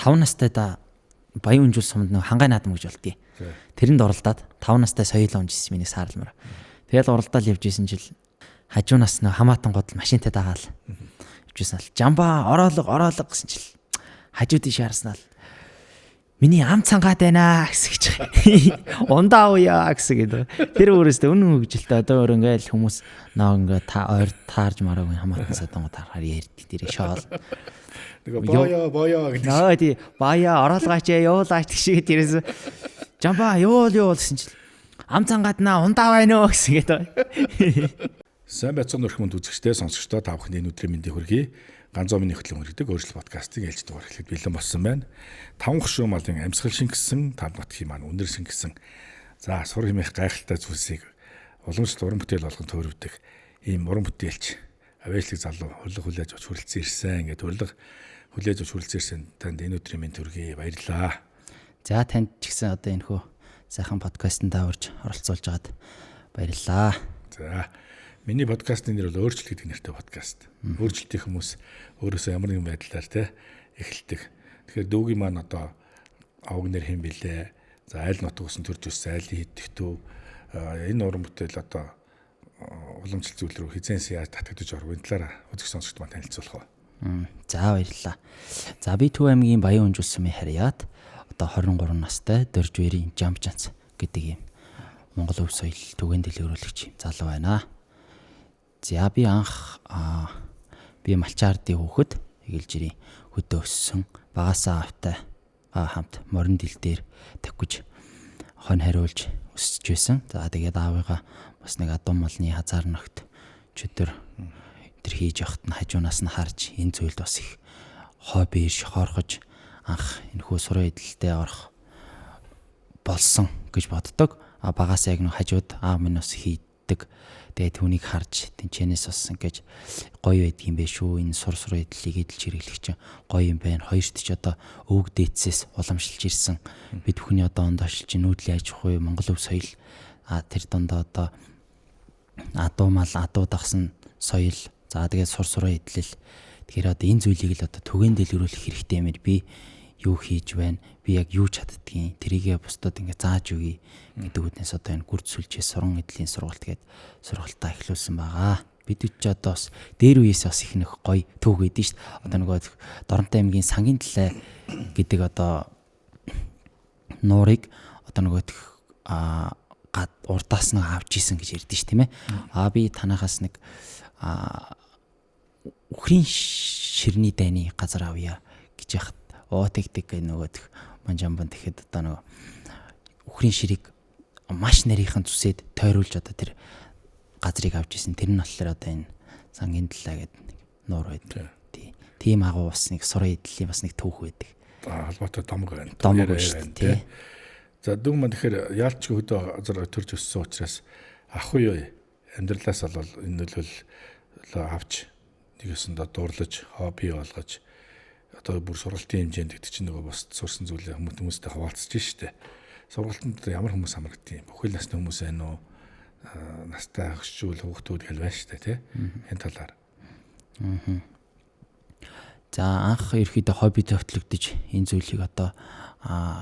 5 настайда Баян Үнжил сумд нэг хангай наадам гэж болдгий. Тэрэнд оролдоод 5 настай соёлоо унжсэн миний саарламар. Тэгэл оролдоод явж исэн жил хажуунаас нэг хамаатан гол машинтай дагаал. Явжсэн л жамба ороолго гэсэн чил хажуудын шаарснаа миний ам цангаад байна гэсэн. Ундаа уяа гэсэн гэдэг. Тэр өөрөөсөө үнэн хөгжилтэй одоо өөр ингээл хүмүүс наа ингээ та ойр таарж мараагүй хамаатан садангууд харахаар ярьдаг тэрийг шоол. Нөгөө боё гэдэг. Наа тий бая ороолгаач явуулаач гэж тэрээс жамба юул гэсэн чил ам цангааднаа ундаа байна уу гэсэн гэдэг. Сайн байцааны өрхмөнд үзэгчтэй сонсогчдоо та бүхэнд энэ өдрийн мэндийг хүргэе. Ганцоо миний хөтлөн өргөдөг өөрчлөлт подкастыг ээлж дугаар эхлэхэд бэлэн болсон байна. 5 хошуу малын амьсгал шингэсэн, 5 нутгийн маань үнэр шингэсэн. За сур хэмээх гайхалтай зүйлсийг уламжлалт уран бүтээл болгон төөрөвдөг ийм уран бүтээлч авиачлаг залуу хурлаг хүлээж авч хүрэлцэн ирсэн. Ингээд хурлаг хүлээж авч хүрэлцэн ирсэн танд энэ өдрийн мэнд хүргэе. Баярлалаа. За танд ч гэсэн одоо энэ хөө сайхан подкастт орж оролцуулж байгаад баярлалаа. За миний подкастын нэр бол өөрчлөлт гэдэг нэртэй подкаст. Өөрчлөлтийн хүмүүс өөрөөсөө ямар нэгэн байдлаар те эхэлдэг. Тэгэхээр дүүгийн маань одоо авг нэр хэм бэлээ. За айл нутгаас нь төрж өссөн айлын хийдэгтүү энэ уран бүтээл одоо уламжлалт зүйл рүү хизээс яаж татагдаж орох энэ талаар үзэгч сонсогчд маань танилцуулах уу. За баярлалаа. За би Төв аймгийн Баян Үнжил сумын харьяат одоо 23 настай Дорж Бэрийн Жамжанц гэдэг юм Монгол өв соёл түгээн дэлгэрүүлэгч залуу байна. За би анх би Малчаардын хүүхэд Эгэлжирийн хөдөө өссөн багасаа автай хамт морин дил дээр тавьж хон хариулж өсөж байсан. За тэгээд аавыгаа бас нэг адуу малны хазаар ногт чөдөр тэр хийж явахт нь хажуунаас нь харж энэ зүйлд бас их хобби шохорхож анх энэхүү сурын эдэлтэй орох болсон гэж боддог. Багасаа яг нэг хажууд аав минь бас хийдэг. Тэгээд түүнийг харж тэнчэнээс бас ингэж гоё байдаг юм бэ шүү. Энэ сур эдлийг эдэлж хэрэглэх чинь гоё юм байна. Хоёрт ч одоо өвөг дээдсээс уламжлалж ирсэн. Бид бүхний одоо ондоошилж нүүдлийн аж ахуй Монгол өв соёл тэр дондоо одоо адуу мал адуу дагсан соёл. За тэгээд сур эдлэл. Тэгэхээр одоо энэ зүйлийг л одоо түгээн дэлгэрүүлэх хэрэгтэй юмэр би юу хийж байна? Би яг юу чаддгийг тэрийгээ бусдад ингэ зааж өгье гэдэг үднээс одоо энэ гүрд сүлжээ суран эдлийн сургалт гээд сургалтаа эхлүүлсэн байгаа. Бид ч одоо бас дээр үеэс бас их нэг гоё төв гэдэг шүү дээ. Одоо нөгөө Доронтой аймгийн сангийн талай гэдэг одоо нуурыг одоо нөгөө урдаас нэг авч исэн гэж ярьдэн ш тийм ээ. Би танахаас нэг үхрийн ширний дайны газар авъя гэж яхад тэгдэг нөгөөдх манжамбан тэгэхэд одоо нөгөө үхрийн ширийг маш нарийнхан зүсээд тойруулж одоо тэр газрыг авч исэн. Тэр нь болохоор одоо энэ сангийн талаа гэдэг нэг нуур байдаг. Тийм агуу бас нэг сурын эдлийн бас нэг түүх байдаг. Холбоотой домог байна. Домог байна тий. За дүүг маань тэгэхээр яалч хөдөө газар төрж өссөн учраас ахгүй амьдралаас бол энэ нөлөөлөл авч нэгэсэндээ дуурлаж хобби болгож одоо бүр сургалтын хэмжээнд гэдэг чинь нөгөө бас сурсан зүйлээ хүмүүстэй хуваалцаж штэ. Сургалтанд ямар хүмүүс хамрагдیں۔ Бүхэл насны хүмүүс байна уу? Настай агшчул хүүхдүүд гэл байна штэ тий. Энэ талаар. За анх ерөөхдөө хобби төвтлөгдөж энэ зүйлийг одоо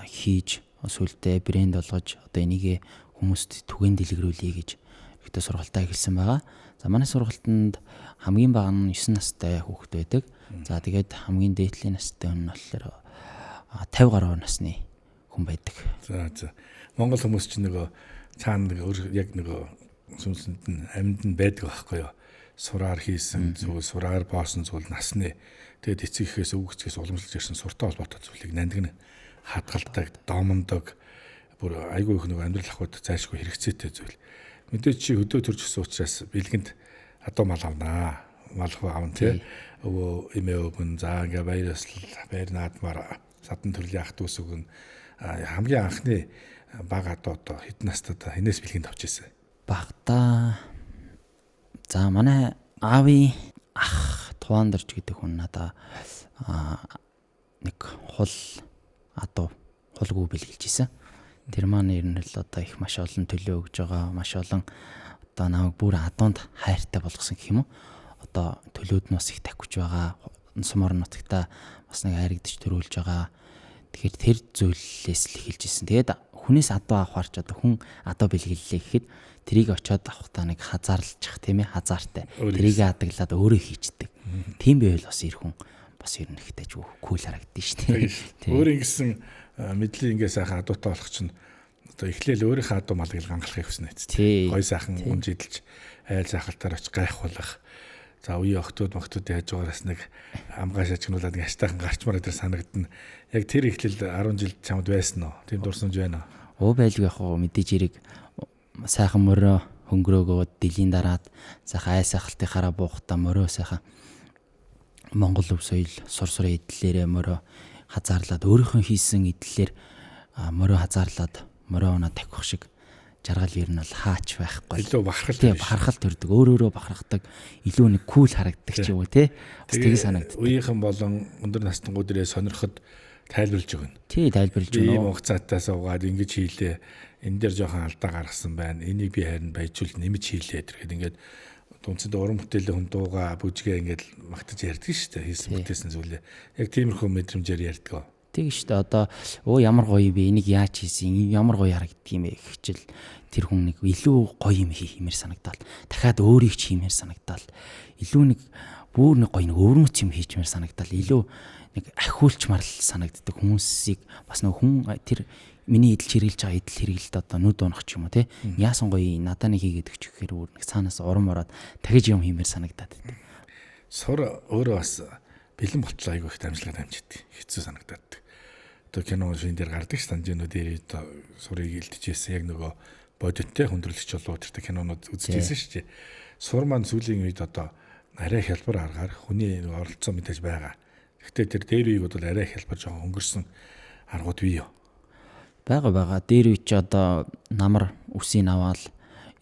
хийж сүлдээ брэнд болгож одоо энийг хүмүүст түгээн дэлгэрүүлье гэж ерөөхдөө сургалтаа эхэлсэн байгаа. За манай сургалтанд хамгийн бага нь 9 настай хүүхэд байдаг. За тэгээд хамгийн дээдлийн настай хүн нь болохоор 50 гаруй насны хүн байдаг. За Монгол хүмүүс чинь нөгөө цаана яг нөгөө сүнсэнд нь амьд нь байдаг байхгүй юу? Сураар хийсэн зүйл, сураар боосон зүйл насны. Тэгээд эцэг эхээс өвгцгээс уламжлаж ирсэн суртай холбоотой зүйлийг нандин хадгалдаг, домондог бүр айгүй их нөгөө амьдрал ахуйд зайлшгүй хэрэгцээтэй зүйл. Мэдээж чи хөдөө төрж өссөн учраас бэлгэнд адуу мал авнаа. Мал авна тий. Өвөө эмээ өгөн за ингээ баяр наадмаар садан төрлийн ах дүүс өгөн хамгийн анхны бага одоо хэдэн настай хинээс бэлгэнд авч ирсэн. Багтаа. За манай аавын ах Туандэрч гэдэг хүн надаа нэг хул адуу хулгуу бэлгэлж исэн. Тэр маань ер нь л одоо их маш олон төлөө өгж байгаа, маш олон одоо намайг бүр адуунд хайртай болгосон гэх юм уу. Одоо төлөөд нь бас их тахиж байгаа, сумар нутагта бас нэг хайрагдаж төрүүлж байгаа. Тэгэхээр тэр зүйлээс л эхэлж ирсэн. Тэгээд хүнээс адуу авахарч одоо хүн адуу бэлгэллээ гэхэд тэрийг очиод авахтаа нэг хазаарлчих тийм ээ, хазаартай. Тэрийг адаглаад өөрөө хийчдэг. Тийм байвал бас ир хүн бас ер нь ихтэй ч кул харагддаг шүү дээ. Өөр ингэсэн мэдлийн ингээ сайхан адуутай болох чинь одоо эхлээл өөрийнхөө адуу малыг гангалахыг хүснэ эцэг. Гой сайхан унжидэлж айл сайхалтаар очих гайхуулах. За үе охтууд яаж байгаараас нэг амгаа шажигнуулаад ингээ аштайхан гарчмаар дээр санагдана. Яг тэр эхлэл 10 жил чамд байсан уу? Тийм дурсамж байна уу? Байлгүй яг мэдээж хэрэг сайхан мөрөө хөнгөрөөгөө дилийн дараад сайхан айл сайхалтынхаараа буухтаа мөрөө сайхан Монгол өв соёл сур эдлээрээ мөрөө хазаарлаад өөрийнхөө хийсэн эдлээр мөрөө хазаарлаад мөрөө унаа тавих шиг жаргал ер нь бол хаач байхгүй. Илүү бахархал. Тийм бахархал төрдөг. Өөрөө бахархдаг. Илүү нэг кул харагддаг ч юм уу те. Бас тийг санагддаг. Үеийнхэн болон өндөр настангуудэрээ сонирхоход тайлбарлаж өгнө. Тий тайлбарлаж өгнө. Ийм хугацаатай суугаад ингэж хийлээ. Энэ дээр жоохон алдаа гаргасан байна. Энийг би харин баяжуул нэмж хийлээ гэхэд ингээд дүнцэд уран бүтээлийн хүн дууга бүжгээ ингээд магтаж ярьдаг шүү дээ. Хийсэн бүтээсэн зүйлээ. Яг тиймэрхүү мэдрэмжээр ярьдаг. Тэг шүү дээ. Одоо ямар гоё би энийг яаж хийсэн, ямар гоё харагддаг юм бэ гэхчил тэр хүн нэг илүү гоё юм хиймээр санагдал. Дахиад өөрийг ч хиймээр санагдал. Илүү нэг бүр нэг гоё нэг өвөрмөц юм хийчмээр санагдал. Илүү нэг ахиулчмаар л санагддаг хүмүүсийг бас нэг хүн тэр миний эдэлж хэрэглэж байгаа эдэл хэрэглэлд одоо нүд унах ч юм уу те. Яасан гоё надаа нэг хийгээд өгч гэхээр өөр нэг цаанаас урам ороод дахиж юм хиймээр санагдаад байдаг. Сур өөрөө бас бэлэн болтлоо айгүй их дамжлагад амжиад хэцүү санагдаад. Одоо кино шин дээр гардаг станжинууд дээр сурыг илтжсэн яг нөгөө бодиттой хүндрэлч болоо тэр кинонууд үзчихсэн шүү дээ. Сур маань сүүлийн үед одоо арай хялбар аргаар хүний оролцоо мэдээж байгаа. Гэхдээ тэр дээр үеиг бол арай хялбар жоохон өнгөрсөн аргууд бий юу? Бага. Дээр үе чи одоо намар үсийг аваад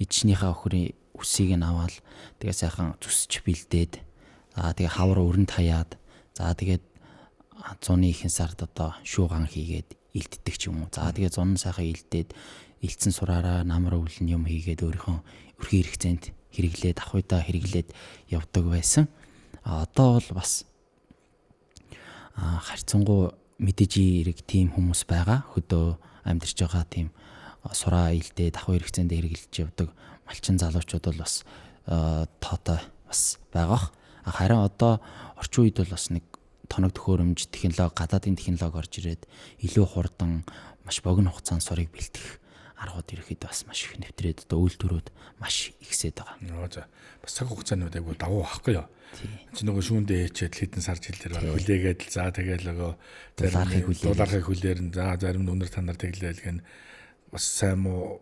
эжнийхээ өхрийн үсийг нь аваад тэгээ сайхан зүсч бэлдээд тэгээ хавар өрөнд хаяад за тэгээд 100-ны ихэнх сард одоо шууган хийгээд илтдэг ч юм уу. За тэгээ 100 сайхан илдээд илтсэн сураараа намар өвлөн юм хийгээд өөрийнхөө өрхийн хэрэгцээнд хэрэглээд ахуйдаа хэрэглээд явдаг байсан. Одоо бол бас харьцангуй мэдээж хэрэг тийм хүмүүс байгаа. Хөдөө амьдарч байгаа тийм сураа илдээд ахуй хэрэгцээнд хэрэглэж явдаг малчин залуучууд бол бас тоотой бас байгаа. Харин одоо орчин үед бол бас нэг тоног төхөөрөмж технологи, гадаадын технологи орж ирээд илүү хурдан маш богино хугацаанд сурыг бэлтгэх аргууд ерөөхдөө бас маш их нэвтрээд одоо үйлдвэрүүд маш ихсээд байгаа. За бас цаг хугацааны үед айгу давуу байхгүй юу? Чи нөгөө шүүндээ хийчихэд хэдэн сар жилээр хүлээгээд л за тэгэл нөгөө дулаархыг хүлээр нь за зарим нь өнөр танаар тэглээл гэн бас сайн муу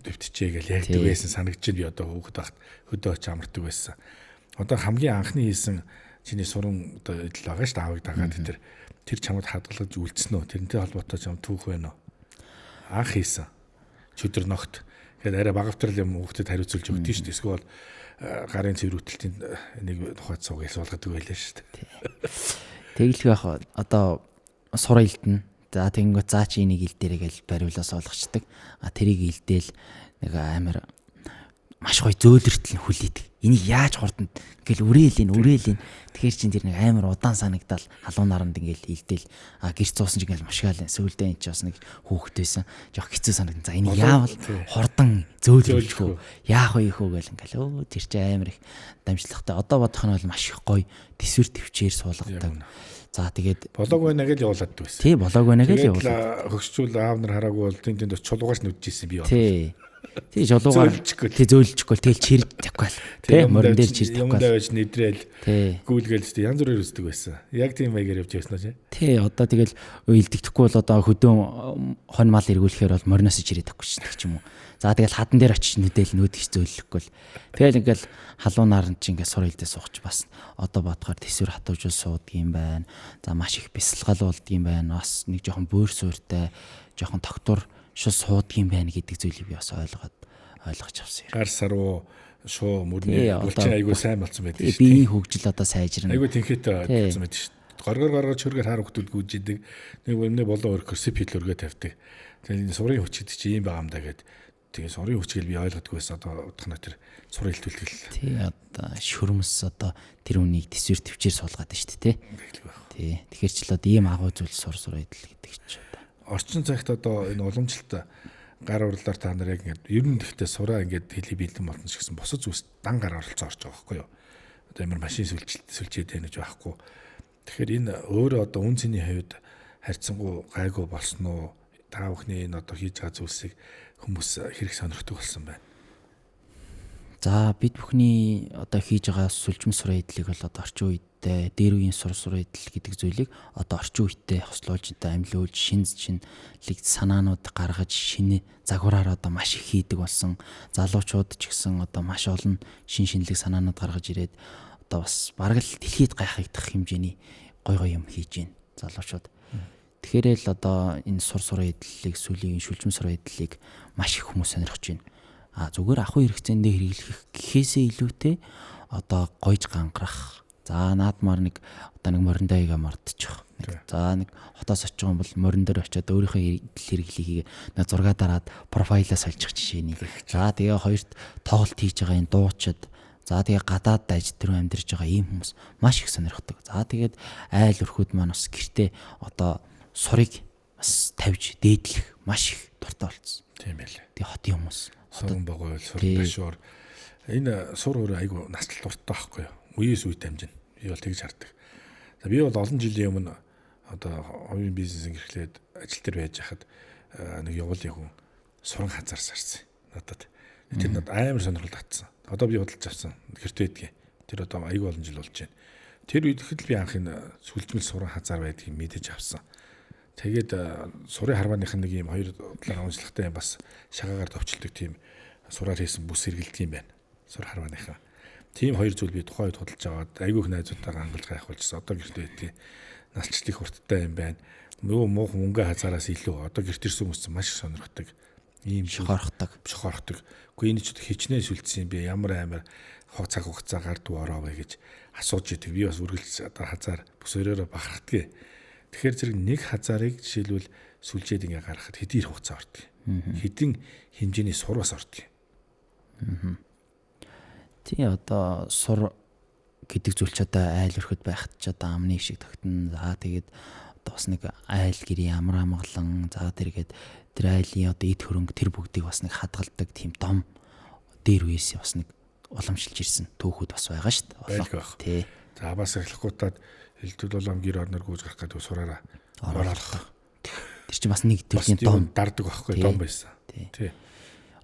дэвтчихээ гэл ярьдаг байсан санагдаж би одоо хөөхд багт хөдөө очиж амардаг байсан. Одоо хамгийн анхны хийсэн чиний суран одоо идэл байгаа шүү дээ аавыг дагаад тэр чамд хадгалж үлдсэн үү? Тэрнтэй холбоотой чам түүх байна уу? Анх хийсэн. Чөдөр ногт. Тэгэхээр арай багавтрал юм хүүхдэд хариуцуулж өгдөө шүү дээ. Эсвэл гарын цэвэр хөтөлтийн нэг тухайд суугаас болгодог байлаа шүү дээ. Тэглэх байх одоо сур илтэн. За тэгэнгүүт заа чи энийг илдээрэй гэж бариулаас олгочдөг. Тэрийг илдээл нэг амар маш гоё зөөлртөл хүлээдэг. Энийг яаж хурдан ингээл үрээлэн. Тэгэхээр чин тэр нэг амар удаан санагдал халуун наранд ингээл илдээл гэрч цуусан ч ингээл мушгаал сөүлдээ энэ ч бас нэг хүүхэд байсан. Жох хэцүү санагдан. За энийг яавал хурдан зөөлрүүлэх үү? Яах вэ хөө гэл ингээл тэр чи амар их дамжлагтай. Одоо бодох нь бол маш их гоё төсвөр төвчээр суулгадаг. За тэгээд болоог байна гэж явуулаад байсан. Тий болоог байна гэж явуулаад. Хөгсчүүл аав нар хараагүй бол тэнд чулуугаас нүдчихсэн би бол. Тий жолуугаар зөөлчихгүй тэгэл чирж тавьгаал. Тий морин дээр чирж тавьгаал. Юмдаа байж нэдрээл гүйлгээл ч янз бүрээр үздэг байсан. Яг тийм байгаар явж байсан уу? Тий одоо тэгэл илдэгдэхгүй бол одоо хөдөөн хонь мал эргүүлэхээр бол мориноос чирээд тавьчих ч юм уу. За тэгэл хадан дээр очиж нүдэл нүүдгч зөөлөхгүй л. Тэгэл ингээл халуун наран чи ингээд сур илдээ сууч бас одоо бодохоор төсвөр хатуужул суудаг юм байна. За маш их бясалгал болдог юм байна. Бас нэг жоохон бөөр суурьтай, жоохон тогтвор шууд суудаг юм байна гэдэг зүйлийг би бас ойлгож авсан юм. Гар саруу шуу мөрний булчин айгуу сайн болсон байдаг шүү дээ. Биеийн хөгжил одоо сайжирна. Айгуу тэнхээтэй болсон байдаг шүү дээ. Горгор чөргөр хар хөлтүүд гүйжидэг. Нэг өмнө болон өөр ресипи л өргөө тавьдаг. Тэгээд энэ сурын хүчтэй чи ийм байгаа юм да гэд Тэгээ сурын хүчгээл би ойлгодгүй байсан. Одоо утгана тэр сурын хилтүүлтгэл. Тий одоо шүрмэс одоо тэр үнийг төсвөр төвчээр суулгаад байна шүү дээ. Тий. Тэгэхээр ч л одоо ийм агуу зүйл сураа идэл гэдэг чинь одоо. Орчин цагт одоо энэ уламжлалт гар урлаар та нар яг ингээд ер нь гэхдээ сураа ингээд хэлий бэлдэн болно ч гэсэн босод зүс дан гар оролцоо орж байгаа байхгүй юу. Одоо ямар машин сүлжээд байна гэж байхгүй. Тэгэхээр энэ өөрөө одоо үн цэний хувьд харьцангуй гайгүй болсон уу? Та бүхний энэ одоо хийж байгаа зүйлсийг хүмүүс хэрэг сонирхдаг болсон байна. За бид бүхний одоо хийж байгаа сүлжмэл сураа идлийг бол одоо орчин үедээ дээр үеийн сураа идэл гэдэг зүйлийг одоо орчин үедээ хослуулж одоо амьлуулж шинэлэг санаанууд гаргаж шинэ загвараар одоо маш их хийдэг болсон. Залуучууд ч гэсэн одоо маш олон шинэлэг санаанууд гаргаж ирээд одоо бас бараг л дэлхийд гайхагдах хэмжээний гой юм хийж байна залуучууд. Тэгэхээр л одоо энэ сураа идлийг сүлийн шүлжмэл сураа идлийг маш их хүмүүс сонирхож байна. Зүгээр ахуй хэрэгцээндээ хэрэглэх гэхээсээ илүүтэй одоо гойж гангарах. За наадмаар нэг одоо нэг мориндайгаа мартчих. За нэг хотоос очиж байгаа бол морин дээр очиод өөрийнхөө хэрэглийг нэг зураг дараад профайлаа сольчих жишээ нэг. За тэгээ хоёрт тоглолт хийж байгаа энэ дуучид. За тэгээ гадаад дайж тэр амьдарч байгаа ийм хүмүүс маш их сонирхдаг. За тэгээд айл өрхүүд маань бас гэртээ одоо сурыг бас тавьж дээдлэх маш их дуртай болсон. Тийм ээ. Тэгээ хотын хүмүүс суран богоол, суран ташуур. Энэ сур өөрөө айгу наслт дуртай байхгүй юу? Үеэс үед дамжина. Би бол тэгж хардаг. За би бол олон жилийн өмнө одоо хувийн бизнесийг эрхлээд ажил дээр байж хахад нэг явуулын хүн суран хазар сарсан. Надад. Тэр надад амар сонирхол татсан. Одоо би худалдаж авсан. Гэртээ идгээ. Тэр одоо айгу олон жил болж байна. Тэр үед ихэд би анх энэ сүлжмэл суран хазар байдгийг мэдэж авсан. Тэгээд сурын харвааных нэг юм хоёр талаар онцлогтой бас шагаагаар товчлдог тийм сураар хийсэн бүс сэргэлдэг юм байна. Сур харвааныхаа. Тийм хоёр зүйл би тухайн үед худалдаж аваад айгүйх найзуудтайгаа хангаж гайхуулчихсан. Одоо гэртээ идэх налчлалт их хурдтай юм байна. Нөгөө муухан мөнгө хазаараас илүү одоо гэрт ирсэн хүмүүс маш их сонирхдаг. Ийм шохорхдаг. Гэхдээ энэ ч хичнээн сүлдсэн юм би ямар амар цаг хугацаа гардуу ороо вэ гэж асууж идэг. Би бас үргэлж одоо хазаар бүс өрөөрөө бахарддаг. Тэгэхээр зэрэг нэг хазаарыг жишээлбэл сүлжээд ингээ гаргахад хэдийн хугацаа ордог. Хэдин хэмжээний сур бас ордог. Тийм одоо сур гэдэг зүйл ч одоо айл өрхөд байхад ч одоо амны шиг тогтно. За тэгээд одоо бас нэг айл гэрийн амар амгалан за тэргээд тэр айлын одоо эд хөрөнгө тэр бүгдийг бас нэг хадгалдаг тийм дом дээр үеэс бас нэг уламжилж ирсэн түүхүүд бас байгаа шүү дээ. Тий. За бас эхлэхгүйтаад хилтүүл улам гэр орноор гүйж гарах гэдэг сураараа оруулах. Тэр чинь бас нэг төрлийн дом дардаг байхгүй дом байсан. Тий.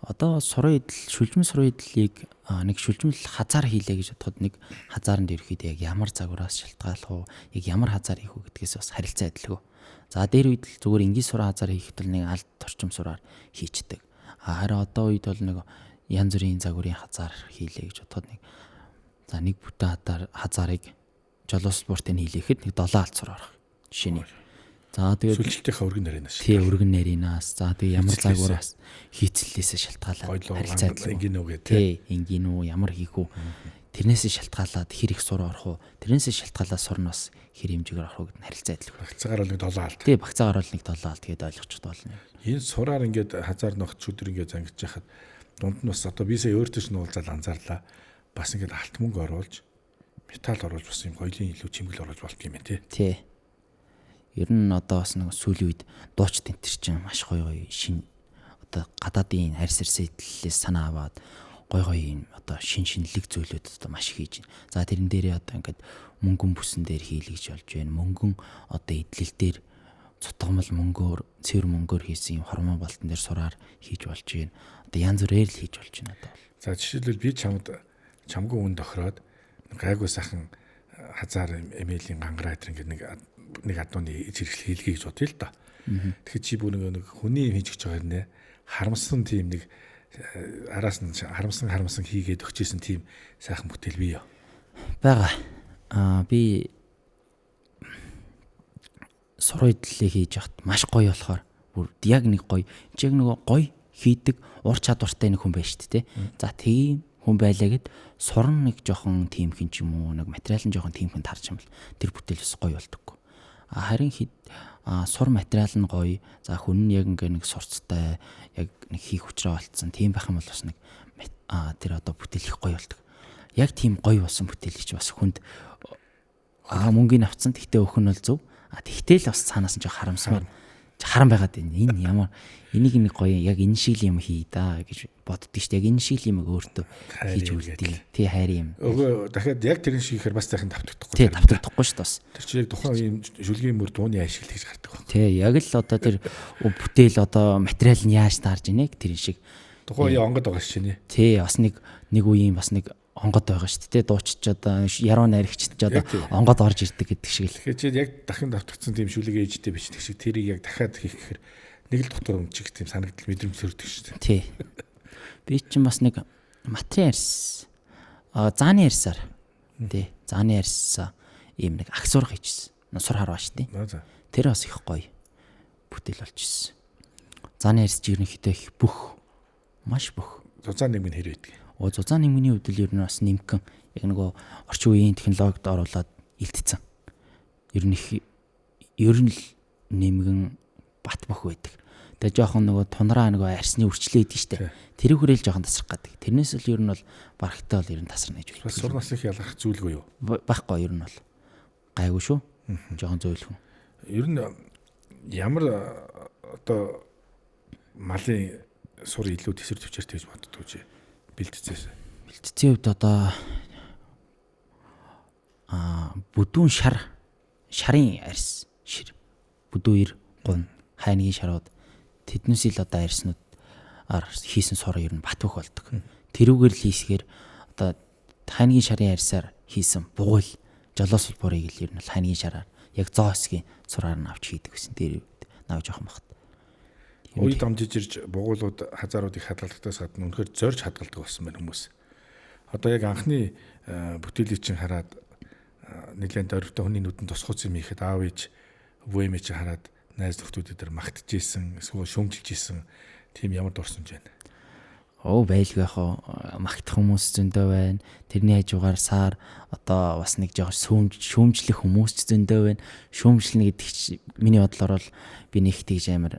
Одоо сураа идэл шүлжмэл сураа идлийг нэг шүлжмэл хазаар хийлээ гэж бодоход нэг хазаарын дээрхэд яг ямар загвараас шалтгаалах уу, яг ямар хазаар хийх үү гэдгээс бас харилцаа адилгүй. За дээр үед л зүгээр энгийн сураа хазаар хийхэд бол нэг алд торчим сураар хийчдэг. Харин одоо үед бол нэг янз бүрийн загварын хазаар хийлээ гэж бодоход нэг бүтэн хазаарыг жолоос спортын хийлэхэд нэг 7 алт сур орох. Жишээ нь. За тэгээд сүлжлтийнхаа өргөн нарийнаас. Тий, өргөн нарийнаас. За тэгээд ямар загвараас хийцлээсээ шалтгаалаад харилцаа энгийн үү гэдэг. Тий, энгийн үү, ямар хийх үү. Тэрнээсээ шалтгаалаад хэр их сур орох уу. Тэрнээсээ шалтгаалаад сур нь бас хэр хэмжээгээр орох уу гэдэг нь харилцаа адилгүй. Багцаагаар бол нэг 7 алт. Тий, багцаагаар бол нэг 7 алт гэдээ ойлгочих болно. Энэ сураар ингээд хазаар ногч өдөр ингээд зангиж яхад дунд нь бас одоо бисээ өөртөө ч нуулзаад анзаарлаа. Бас ингээд алт мөнгө оруулж металл оруулж бас юм гоёлын илүү чимгэл оруулж болт юм байна тий. Ер нь одоо бас нэг сүүлийн үед дууч тентэр чинь маш гоё шин одоо гадаадын арьс сэтлээс санаа аваад гоё юм одоо шинэлэг зүйлүүд одоо маш их хийж байна. За тэрэн дээрээ одоо ингээд мөнгөн бүсэн дээр хийлгэж болж байна. Мөнгөн одоо эдлэл дээр цутгамал мөнгөөр цэвэр мөнгөөр хийсэн юм хормон болтон дээр сураар хийж болж байна. Одоо янз бүрээр л хийж болж байна одоо. За жишээлбэл би чамгүй үн тохироод гайгүй сайхан хазаар эмээлийн гангараа гэдэг ингээд нэг адууны зэрэгэл хийлгээ гэж бодъё л доо. Тэгэхээр чи бүр нэг хүний юм хийж гэж байгаа нэ харамсан тийм нэг араас нь харамсан хийгээд өгчээсэн тийм сайхан бүтээл бий юу? Бага. Би сураа идлээ хийж яхад маш гоё болохоор бүр яг нэг гоё. Чи яг нэг гоё хийдэг ур чадвартай нэг хүн байна шүү дээ. За тийм хүн байлаа гэд сурн нэг жоохон тийм хин ч юм уу нэг материал нь жоохон тийм хүн тарж юм бол тэр бүтээл бас гоё болдоггүй. Харин сур материал нь гоё. За хүн нь яг ингээ нэг сурцтай яг нэг хийх хүчрээ болцсон. Тийм байх юм бол бас нэг тэр одоо бүтээл их гоё болдог. Яг тийм гоё болсон бүтээлч бас хүнд мөнгөний авцсан. Тэгтээ өөх нь бол зөв. Тэгтэл бас цаанаас нь жоо харамсмаар харам байгаад байна. Энэ ямар энийг нэг гоё яг энэ шиг юм хий да гэж боддөг шүү дээ. Яг энэ шиг юм өөртөө хийж үлдээ. Тий хайр юм. Өгөө дахиад яг тэрэн шиг ихээр бас сайхан тавтагдахгүй. Тий тавтагдахгүй шүү дээ бас. Тэр чинь яг тухайн үеийн шүлгийн мөр дууны ашиглал хийж гардаг байна. Тий яг л одоо тэр бүтээл одоо материал нь яаж таарж ийнэ тэр шиг. Тухайн үеийн онгод байгаа шин. Тий бас нэг үеийн бас нэг онгод байгаа шүү дээ. Дуучч одоо яруу найрагчд одоо онгод орж ирдэг гэдэг шиг л. Тэгэхээр чи яг дахин давтагдсан тийм шүлэг ээжтэй бичдэг шиг тэрийг яг дахиад хийх гэхээр нэг л дотор өмчих тийм санагдал мэдрэмж төрдөг шүү дээ. Тий. Би чинь бас нэг материал ярьсан. Зааны ярьсаар. Тий. Зааны ярьсан ийм нэг аксуур хийжсэн. Нусар харваа шүү дээ. Тэр бас их гоё бүтээл болж ирсэн. Зааны ярьс жирнэхтэй их бүх маш бүх. Зузаан нэгмийн хэр байдаг. Зузаан нэгмийн хувьд л ер нь бас нэмгэн яг нөгөө орчин үеийн технологид оруулаад илтцсэн. Ер нь л нэмгэн бат бөх байдаг. Тэгээ жоохон нөгөө тунраа нөгөө арсны үрчлээ идэв штэ. Тэр хүрээл жоохон тасрах гэдэг. Тэрнээс л ер нь бол барахтай бол ер нь тасарна гэж байна. Бас сур насных ялгах зүйлгүй юу? Байхгүй ер нь бол гайгүй шүү. Жоохон зөөлхөн. Ер нь ямар одоо малын сур илүү төсөр төвчээртэй гэж боддог чи бэлтцээс. Бэлтцийн хувьд одоо бүдүүн шарын арьс шир бүдүүр гун хайнгийн шарууд тэднээс л одоо арьснууд хийсэн сор ер нь бат бөх болдог. Тэрүүгээр л хийсгээр одоо хайнгийн шарын арьсаар хийсэн бугуйл жолоос улбурыг л ер нь хайнгийн шараар яг зоо хэсгийн сураар нь авч хийдэг гэсэн. Тэр навж явах багт. Үед дамжиж ирж бугуулууд хазаарууд их хадгалагдахаас гадна үнэхээр зорж хадгалдаг болсон байна хүмүүс. Одоо яг анхны бүтээлийг чинь хараад нэлээд дөрвтэй хүний нүдэнд тусгууц юм ихэд аав ээж өвөө эмээ чинь хараад найз нөхдүүдэд тэр магтжсэн эсвэл шөмжилжсэн тийм ямар дурсамж байна. Байлгүй яхаа магтах хүмүүс зөндөө байна. Тэрний хажуугаар саар одоо бас нэг жоо шүүмжлэх хүмүүс зөндөө байна. Шүүмжлэнэ гэдэг чинь миний бодлоор бол би нэг тийж амар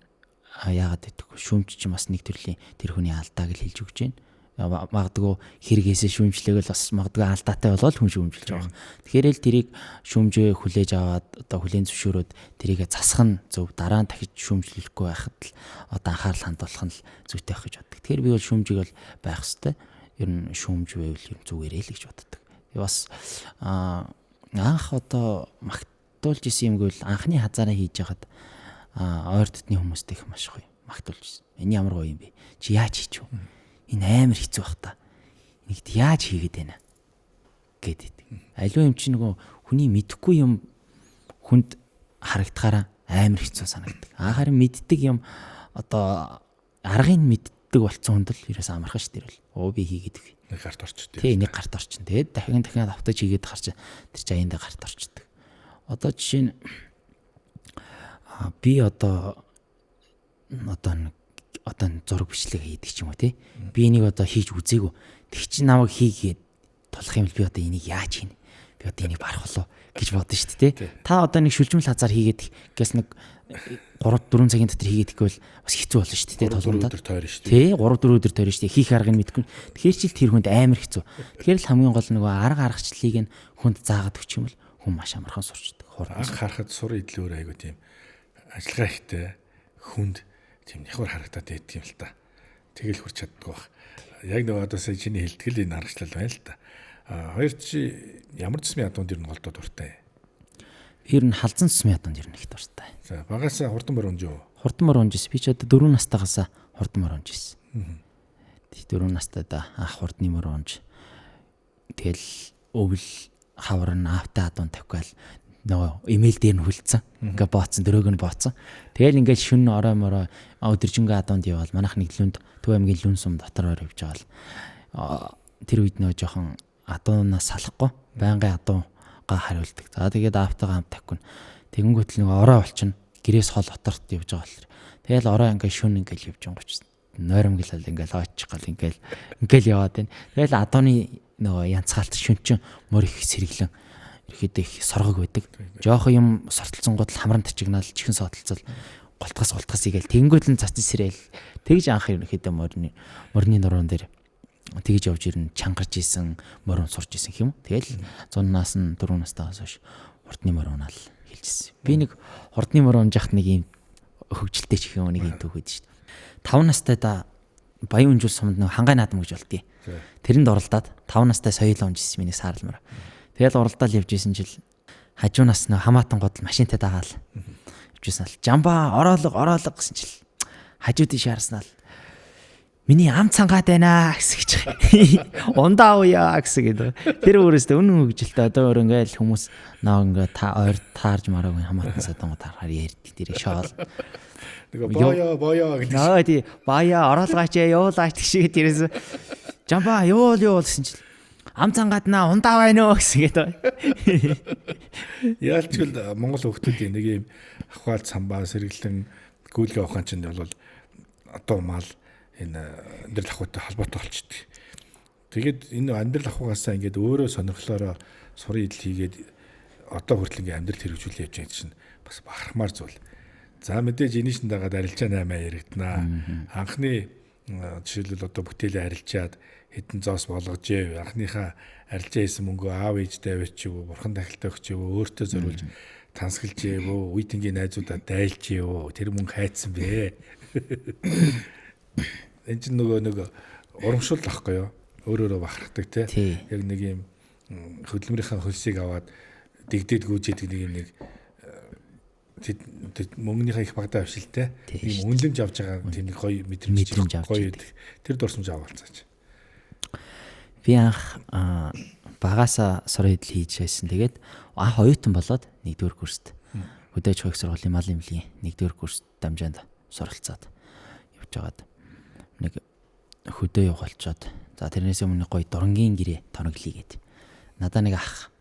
яагаад гэдэг шүүмж чинь бас нэг төрлийн тэр хүний алдааг л хэлж өгч байна. Магадгүй хэрэгээсээ шүүмжлээгэл бас магадгүй алдаатай болоод хүн шүүмжилж байгаа. Тэгэхээр л тэрийг шүүмжээ хүлээж аваад одоо хүлээн зөвшөөрөөд тэрийгэ засах нь зөв, дараа нь дахиж шүүмжлэхгүй байхад л одоо анхаарал хандуулах нь л зүйтэй байх гэж боддог. Тэгэхээр би бол шүүмжийг бол байх хэвээр ер нь шүүмж байвал ер нь зүгээрээ л гэж боддог. Би бас анх одоо магтуулж исэн юмгүй л анхны хазаараа хийж яхад ойр дотны хүмүүстэй их маш гоё магтуулж исэн. Энэ ямар гоё юм бэ? Чи яаж хийчих вэ? Энэ амар хэцүү бах та. Энийг яаж хийгээд байна гэдэг. Аливаа юм чи нөгөө хүний мэдхгүй юм хүнд харагдахаараа амар хэцүү санагддаг. Харин мэддэг юм одоо аргыг мэддэг болцсон хүнд л ерөөс амархан ш тэр бол. Би хийгээд өгье. Нэг гарт орчдөг. Тий, нэг гарт орчин. Тэгээд дахин автаж хийгээд гарч тэр чи аяндаа гарт орчдөг. Одоо жишээ нь би одоо зураг бичлэг хийдэг ч юм уу тий. Би энийг одоо хийж үзээгүй. Тэг чи намайг хийгээд тулах юм л би одоо энийг яаж хийнэ? Би одоо энийг барах болоо гэж бодсон шүү дээ тий. Та одоо нэг шүлжмэл хазаар хийгээд гэс нэг 3-4 цагийн дотор хийгээд ихгүй бол бас хэцүү болно шүү дээ толгондоо. 3-4 өдөр тойрно шүү дээ. Хийх аргыг мэдгүй. Тэгэхээр ч тэр хүнд амар хэцүү. Тэгэхээр л хамгийн гол нөгөө арга аргачлалыг нь хүнд заагаад өгч юм бол хүн маш амархан сурчдаг. Анх харахад сур идэл өөр айгу тийм ажиллагаа ихтэй хүнд тийм нэхвэр харагдаад байдаг юм л та. Тэгэл хурч чаддаг баг. Яг нөгөө одоо сая чиний хэлтгэл энэ аргачлал байна л та. Хоёр чи ямар цэсмийн ядуунд ер нь голдоо дуртай? Ер нь халзан цэсмийн ядуунд ер нь их дуртай. За багасаа хурдан мөр унж юу? Хурдан мөр унжсэн. Би ч одоо 4 настайгаас хурдан мөр унжсэн. 4 настай да анх хурдны мөр унж. Тэгэл өвөл хавар нь автаа ядуун тавьгаал нөгөө имэйл дээр нь хүлцэн. Ингээ бооцсон, дөрөөг нь бооцсон. Тэгэл ингээл шүн орой морой өдөржингөө адуунд явал манайх нэг лүнд Төв аймгийн лүн сум дотор явж байгаа л тэр үед нөгөө жоохон адуунаас салахгүй байнгын адуунгаа хариулдаг. За тэгээд автагаа хамт тавьхгүй. Тэгэнгүүт л нөгөө орой болчихно. Гэрээс хол оторт явж байгаа л. Тэгэл орой ингээ шүн ингээл явж байгаа ч нойромглал ингээл ойчих гал ингээл яваад байна. Тэгэл адууны нөгөө янцгаалт шүн чин мөр их сэргэлэн ерөөхдөө их соргог байдаг. Жохон юм сортолцсон гол хамран тачигнаал чихэн сотолцол голтгас игээл тэнгүүд нь цац сэрэл тэгж анх ерөөхдөө морины нуруунд дээр тэгж явж ирэн чангарч исэн морин сурч исэн юм. Тэгэл 100-наас нь 4 настайгаас хойш хурдны моринал хэлжсэн. Би нэг хурдны морин унжахт нэг юм хөвгөлтэй ч их юм нэг юм төгөөд шүү дээ. 5 настайдаа Баян Үнжил сумд нэг хангай наадам гэж болдгий. Тэрэнд оролдоод 5 настай соёлоо унжсэн миний саарламар. Тэгэл уралдаал явж исэн жил хажуунаас нэг хамаатан годл машинтай дагаал. Явжсэн л жамба ороолго гэсэн чил хажуудын шаарснаа миний ам цангаад байна гэсэн. Ундаа уяа гэсэн. Тэр өөрөөсөө үнэн хөгжилтэй одоо өөр ингээл хүмүүс наа ингээ ойр таарж мараагүй хамаатан садан таарахаар ярьдаг тэрийг шоол. Нөгөө боё гэдэг. Наа тий бая ороолгаач явуулаач гэж тэрээс жамба юул гэсэн чил ам цангаднаа ундаа байна уу гэсэн. Яалчгүй Монгол хүмүүсийн нэг юм ахвал самбаа сэргэлэн гүйлгээ ухаан чинь бол одоо мал энэ амьдрал ахуйтай холбоотой болчихдээ. Тэгээд энэ амьдрал ахуйгаасаа ингээд өөрөө сонирхлоороо сурын идэл хийгээд одоо хүртэл ингээд амьдрал хэрэгжүүлж явж байгаа чинь бас бахархмаар зүйл. За мэдээж энэ шин дагаад арилжаа 8 яригдана. Анхны жишээлбэл одоо бүтээлээ арилжаад хэдэн зоос болгож яв. Анхныхаа арилжаа хийсэн мөнгөө аав ээжтэй авчив уу, бурхан тахилтай өгч ив үү, өөртөө зориулж тансаглаж ив үү, үе тэнгийн найзуудаа дайлж ив үү, тэр мөнгө хайцсан бэ. Энд чинь нөгөө урамшуул ахгүй юу? Өөрөөрөө бахархдаг те. Яг нэг юм хөдөлмөрийнхаа хөлсийг аваад дэгдээд гүйжээдэг нэг юм нэг мөнгөнийхөө их багтаа авшилтай. Ийм үнэлэмж авч байгаа тийм нэг гоё мэдрэмж гоё байдаг. Тэр дурсамж аваалцаач. Би анх багаасаа сурын идэл хийж байсан. Тэгээд анх оюутан болоод 1-р курст хөдөөж хойг сургуулийн мал эмнэлгийн 1-р курст дамжаанд суралцаад явж байгаад нэг хөдөө явуулчаад за тэрнээс өмнө гоё дурангийн гэрээ тоноглие гээд. Надаа нэг ах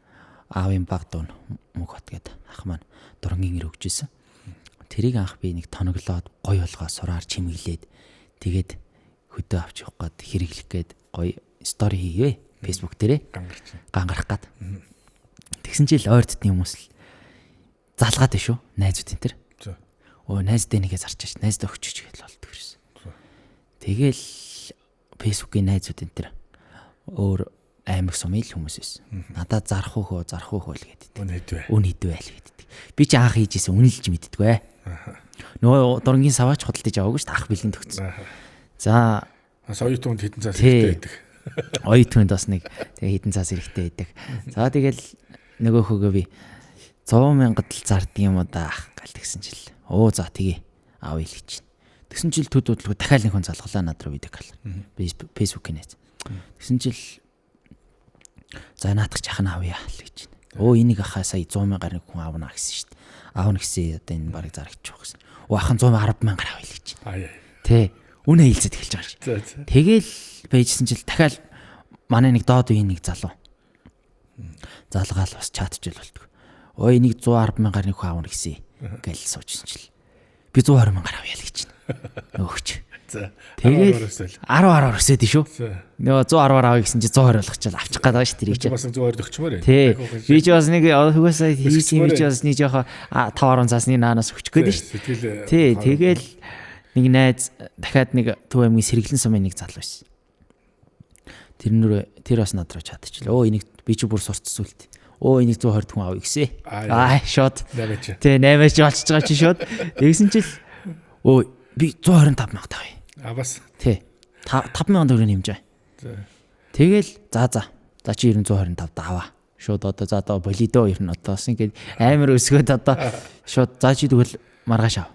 аавын баг дуун мөнх хот гээд ах маань дурангийн гэр өгч ирсэн. Тэрийг анх би нэг тоноглоод гоё болгоо сураар чимэглээд тэгээд хөдөө авч явах гээд хэрэглэх гээд гоё стори хийвээ. Facebook дээрээ гангарах гээд. Тэгсэн чил ойрдтны хүмүүс л залгаад шүү. Найзууд энэ төр. Найздаа нэгээ зарчаач. Найздаа өгчөж гэж болдог гэсэн. Тэгэл Facebook-ийн найзууд энэ төр өөр аймаг сумын хүмүүс байсан. Надад зарах уу л гэдэг. Үн хэдвэ л гэдэг. Би ч анх хийжсэн үнэлж мэддэггүй. Нөгөө дурангийн саваач худалдаж аваагүй шүү дээ. Ах бэлэн төгсөн. За оюутанд хэдэн цаас хэрэгтэй байдаг. Оюутанд бас нэг тэгээ хэдэн цаас хэрэгтэй байдаг. За тэгэл нөгөөхөгөө би 100,000 л зарддаг юм уу да гал тэгсэн чил. За тгий аав ил гэж. Тэгсэн чил төд бодлого дахиад нэг хүн залглаа над руу видео кал. Facebook-ийн нэт. Тэгсэн чил за наадах чахна авъя л гэж. Энийг ахаа сая 100,000 нэг хүн аавна гэсэн шүү дээ. Аавна гэсэн одоо энэ барыг зарагч байгаа гэсэн. Ахын 110,000 авъя л гэж. Тэ. Үнэ хэлцээд эхэлж байгаа ш. Тэгэл байжсэн чил дахиад манай нэг доод үеийн нэг залуу. Залгаал бас чатчил болтгоо. Энийг 110,000 нэг хүн аавна гэсэн. Гэл суучсан чил. Би 120,000 авъя л гэж. Нөгөөч. Тэгээд 10 өсөөд шүү. Нөгөө 110 авъя гэсэн чи 120 болгочаал авчих гээд байгаа ш тэрийг чи. Бас 120 өгчмөр. Тий. Би ч бас нэг хөөсөө хийсэн би ч бас нэг жоохоо 5-10 цаасны наанаас өгчих гээд ш. Тий. Тэгэл нэг найз дахиад нэг Төв аймгийн Сэргэлэн сумын нэг залуу байсан. Тэр бас над руу чадчихлаа. Энийг би чи бүр сурцсан үлт. Энийг 120 хүн авъя гэсэн. Шот. Тий 8-аач болчихж байгаа чи шот. Тэгсэн чил би 125,000 авъя. Бас. Тий. 5,000 төгрөг нэмж байгаа. Тэгэл за чи 925 даваа. Шууд одоо за одоо болидо ер нь одоо бас ингээд амар өсгөөд одоо шууд за чи тэгвэл маргааш ав.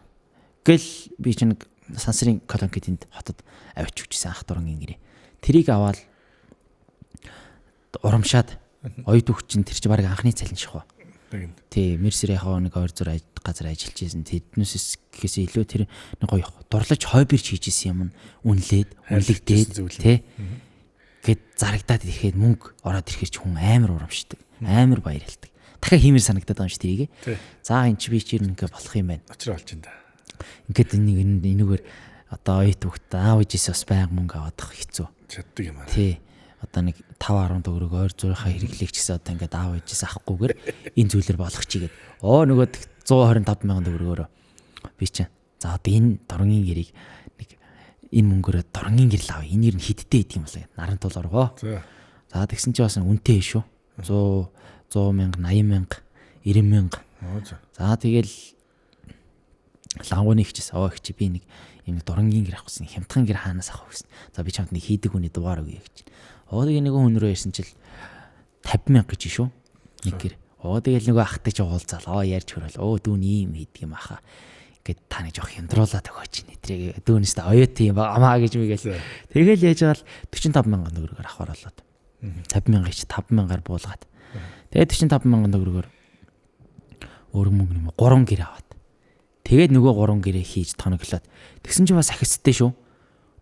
Гэл би чинь сансрын колонкитэнд хотод авч өгчсэн ах дурангийн гэрээ. Тэрийг аваад урамшаад оюут өгчин тэр чи баг анхны цалин шахав. Тий, Мерсер яхаа нэг 200 газар ажиллаж байсан. Тэднээс гэхээс илүү тэр нэг гоё дурлаж хойбирч хийжсэн юм үнэлэгдээд тий. Гэт зарагдаад ирэхэд мөнгө ороод ирэхэр ч хүн амар урамшдаг. Амар баярлдаг. Дахиад хиймэр санагдаад байгаа юм шиг тэрийг. За энэ чи би чи ингээ болох юм байна. Очроо болж энэ. Ингээд энэгээр одоо оюут хөхт аав ээжээс бас баян мөнгө аваад авах хэцүү. Чаддаг юм аа. Тий. одоо нэг 5-10 төгрөг ойр зуурхаа хэрэглэх гэсэн одоо ингээд аав ээжээс авахгүйгээр энэ зүйлэр болгох чигээд нөгөө 125,000 төгрөгөөр би чинь за одоо энэ дорнгийн гэрийг нэг энэ мөнгөөр дорнгийн гэрэл авъя. Энээр нь хиттэй идэх юм болоо. Наран тул оргоо. За тэгсэн чи бас үнэтэй шүү. 100,000, 80,000, 90,000. За тэгэл лангууны ихчээс ихч би нэг юм дорнгийн гэр авах гэсэн хямдхан гэр хаанаас авах гэсэн. За би чамд нэг хийдэг хүний дугаар өгье гэж. Тэгээ нэг хүн рүү ярьсан чил 50,000 гэж шүү. Нэг гэр. Тэгэл нөгөө ахтай ч уулзаал. Ярьж хөрөөл. Дүүн ийм хийдэг юм аха. Гэт та нэг жоох хямдруулаад өгөөч нэтрийг. Дүүнээс та оюутан юм амаа гэж мэгэл. Тэгэл яаж гал 45,000 төгрөгөөр авахар болоод. 50,000 ич 5,000-аар буулгаад. Тэгээд 45,000 төгрөгөөр өөр мөнгө юм 3 гэр аваад. Тэгээд нөгөө 3 гэрээ хийж тоноглоод. Тэгсэн чи бас ахицтай шүү.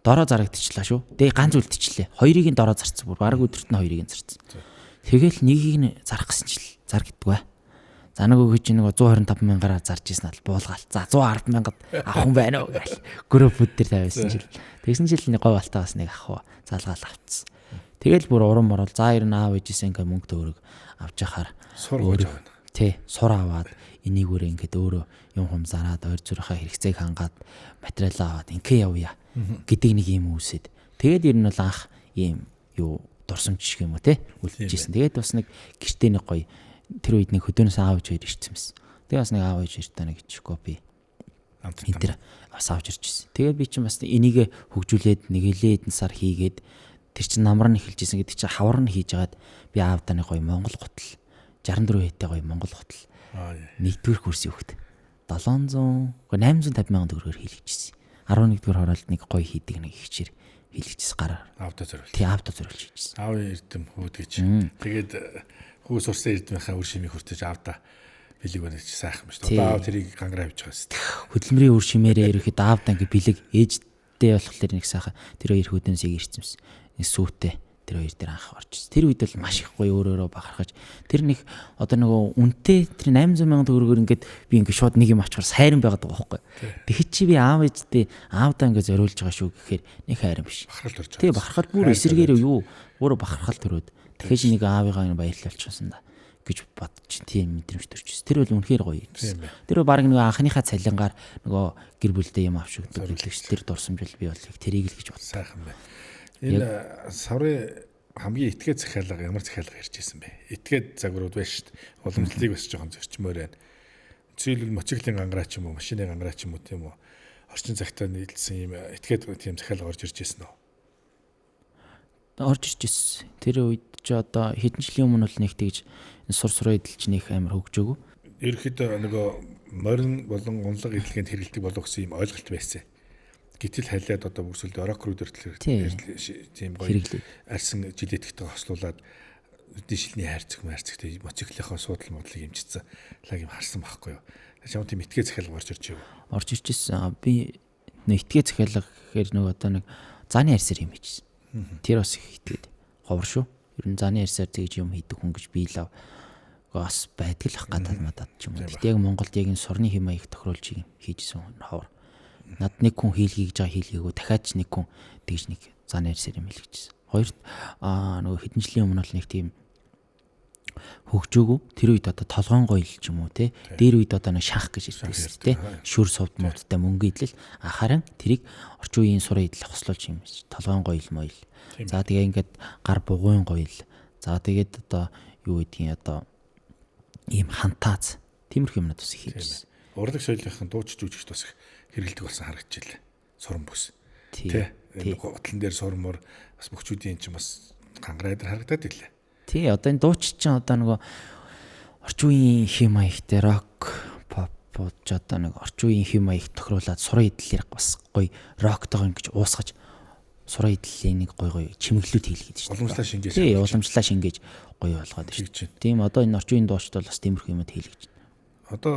Дороо зарагдчихлаа шүү. Тэгээ ганц үлдчихлээ. Хоёрыг нь дороо зарцсан. Бүр баг өдөрт нь хоёрыг нь зарцсан. Тэгэл нэгийг нь зарах гэсэн чил зарагддаг бай. За нөгөө гэж нөгөө 125,000-аар зарж ийсэн л буулгаал. За 110,000-ад авах юм байна уу гэл. Группүүд дээр тавьсан чил. Тэгсэн чил нэг гой балтаа бас нэг авах. Залгаал авцсан. Тэгэл бүр урам орол. За ер нь аав ээжээс ингээ мөнгө төгрөг авч яхаар сур гож байгаа. Тий, сур аваад энийг өөрөө ингээд өөрөө юм хум зараад ойр зүрхээ хэрэгцээг хангаад материалаа аваад ингээ явъя гэдэг нэг юм үүсэд. Тэгээд ер нь бол анх ийм юу дурсамж шиг юм уу те үлдчихсэн. Тэгээд бас нэг гэртээ нэг гоё тэр үед нэг хөдөөнөөс аав ээж ирсэн юмсэн. Тэгээд бас нэг аав ээж иртээ нэг чико би энэ тэр бас авч ирчихсэн. Тэгээд би чинь бас энийг хөгжүүлээд нэг илээд сар хийгээд тэр чинь намар нь эхэлж исэн гэдэг чинь хавар нь хийж агаад би аавдаа нэг гоё Монгол гутал 64 хэтэй гоё Монгол гутал нэгдүгээр курсын хөвгт 700 850,000 төгрөгөөр хийлгэжсэн. 11-р хороолт нэг гоё хийдэг нэг ихчээр хийлгэжсэн гараар. Аавдаа зориулж. Тий, аавдаа зориулж хийжсэн. Аав эрдэм хүүд гэж. Тэгээд хүү сурсан эрдмийнхаа үр шимийг хүртэж аавдаа бэлэг барьж сайхан байна шүү дээ. Одоо аав тэрийг гангараа авч байгаа шүү. Хөдөлмөрийн үр шимээрээ ирэхэд аавдаа ингээ бэлэг ээжтэй болохоор нэг сайхан тэр хоёр хөдөнсийг ирцэмсэн. Нэг сүүтэй тэр хоёр дээр анх орж ирсэн. Тэр үед бол маш их гоё өөрөөрөө бахархаж тэр нэг одоо нөгөө үнэтэй тэр 800,000 төгрөгөөр ингээд би ингээд шууд нэг юм авчихаар сайран байгаад байгаа байхгүй. Тэгэхэд чи би аав ээжтэй аавдаа ингээд зориулж байгаа шүү гэхээр нэг хайран биш. Бахархал төрж байгаа. Тий, бахархал бүр эсэргээр юу өөрөө бахархал төрөөд тэгэхээр чи нэг аавыгаа баярлалчихсан да гэж бодчих тийм мэдрэмж төрчихсэн. Тэр бол үнэхээр гоё юм. Тэр баг нэг анхныхаа цалингаар нөгөө гэр бүлдээ юм авшигддаг гэдэг тэр дурсамжил би бол тэрийг л гэж бодсон. Сайхан байна. Энэ саврын хамгийн этгээд захиалга ямар захиалга ярьж ирсэн бэ? Этгээд загварууд байна шүү дээ. Уламжлалыг бас жоохон зөрчмөр байна. Жишээлбэл мотоциклын гангараа ч юм уу, машины гангараа ч юм уу тийм үү. Орчин цагтаа нийлсэн юм этгээд тийм захиалга орж ирж ирсэн үү? Орж ирж ирсэн. Тэр үед ч одоо хэдэн жилийн өмнө бол нэг тэгж сур сураа эдэлч нөх амар хөгжөөгүй. Ерөнхийдөө нөгөө морин болон унлаг эдлэгэнд хэрэгэлдэг болох гэсэн юм ойлголт байсан. Гэтэл хайлаад одоо бүрсэлд орокрууд тийм гоё арьсан жилетгтэй хослуулаад дишилний хайрцаг маарцагтэй мотоциклынхаа суудлын модлыг хэмжсэн лаг юм харсан байхгүй юу. Чам тийм итгээ захиалга орж ирж байв. Орж ирж ирсэн. Би итгээ захиалга гэхээр нөгөө одоо нэг зааны арьсаар юм хийжсэн. Тэр бас их итгээд ховор шүү. Ер нь зааны арьсаар тэгж юм хийдэг хүн гэж би л бас байдаг л ах гадаад мадад ч юм уу. Тэгтээ яг Монголд яг энэ сурны хэм маяг тохируулж хийжсэн ховор. Над нэг хүн хийлгий гэж байгаа хийлгээгөө дахиад ч нэг хүн тэгж нэг зааны арьсаар юм хийлгэжсэн. Хоёрт нөгөө хэдэн жилийн өмнө бол нэг тийм хөгжөөгөө тэр үед одоо толгоон гоёл ч юм уу те дээр үед одоо нэг шах гэж ирдэгс те шүр совд муудтай мөнгө идэл харин тэрийг орчин үеийн сураа идэл хослуулж юм биш толгоон гоёл моёл. За тэгээ ингээд гар бугуун гоёл. За тэгээд одоо юу гэдгийг одоо ийм хантаац тиймэрхүү юмнууд бас хийжсэн. Урлаг соёлынхын дууч жүжигч бас хэрэгэлдэг болсон харагдчихлаа. Сурам бүс. Тэ. Готлон дээр сурмор бас мөхчүүдийн чинь бас гангараа дээр харагдаад ирлээ. Тий, одоо энэ дууч чинь одоо нөгөө орчин үеийн хэм маягтай рок pop ч одоо нэг орчин үеийн хэм маяг тохируулаад сураа идлэлээр бас гоё роктойгоо ингэж уусгаж сураа идлэлийн нэг гоё чимэглүүд хийлгээд шүү дээ. Уламжлаа шингээж. Тий, уламжлаа шингээж гоё болгоод шүү дээ. Тийм одоо энэ орчин үеийн дуучид бол бас тиймэрхүү юмуд хийлгэж байна. Одоо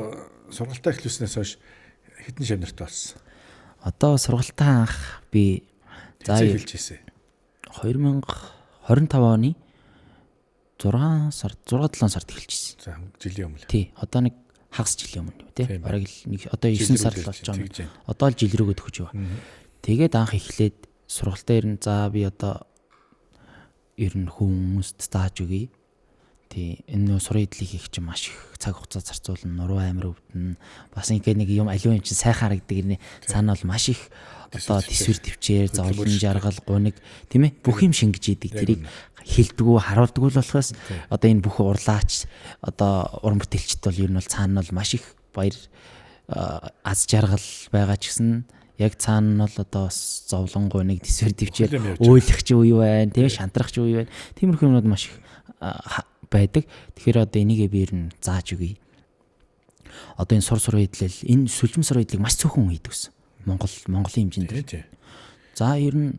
сургалтаа эхлүүлснээс хойш хэдэн шавнартай болсон? Одоо сургалтаа анх би за эхэлж ирсэн. 2025 оны 6 7 сард эхэлж ирсэн. За жилийн өмнө. Тий, одоо нэг хагас жилийн өмнө тий. Бараг нэг одоо 9 сар л болж байгаа. Одоо л жил рүүгээ төгөж байгаа. Тэгээд анх эхлээд сургалтаа ирэн за би одоо ер нь хүмүүст зааж өгье. Тий энэ сурын эдлийг хийх чинь маш их цаг хугацаа зарцуулна, нуруу амир өвдөн. Бас ингээд нэг юм аливаа юм чинь сайхан харагддаг нэ. Цаана бол маш их одоо төсвөр төвчээр, зовлон жаргал, гуниг тийм ээ бүх юм шингэж идэг. Тэрийг хилдэггүй, харуулдаггүй л болохоос одоо энэ бүх урлаач одоо уран бүтээлчд бол ер нь бол цаана нь бол маш их баяр аз жаргал байгаа ч гэсэн яг цаана нь бол одоо зовлон, гуниг, төсвөр төвчээр уйлахч үе байна, тийм шантрахч үе байна. Тиймэрхүү юмнууд маш их байдаг. Тэгэхээр одоо энийгээ би ер нь зааж өгье. Одоо энэ сур эдлэл энэ сүлжим сур эдлийг маш цөөхөн хийдэг гэсэн. Монголын хэмжээнд. За ер нь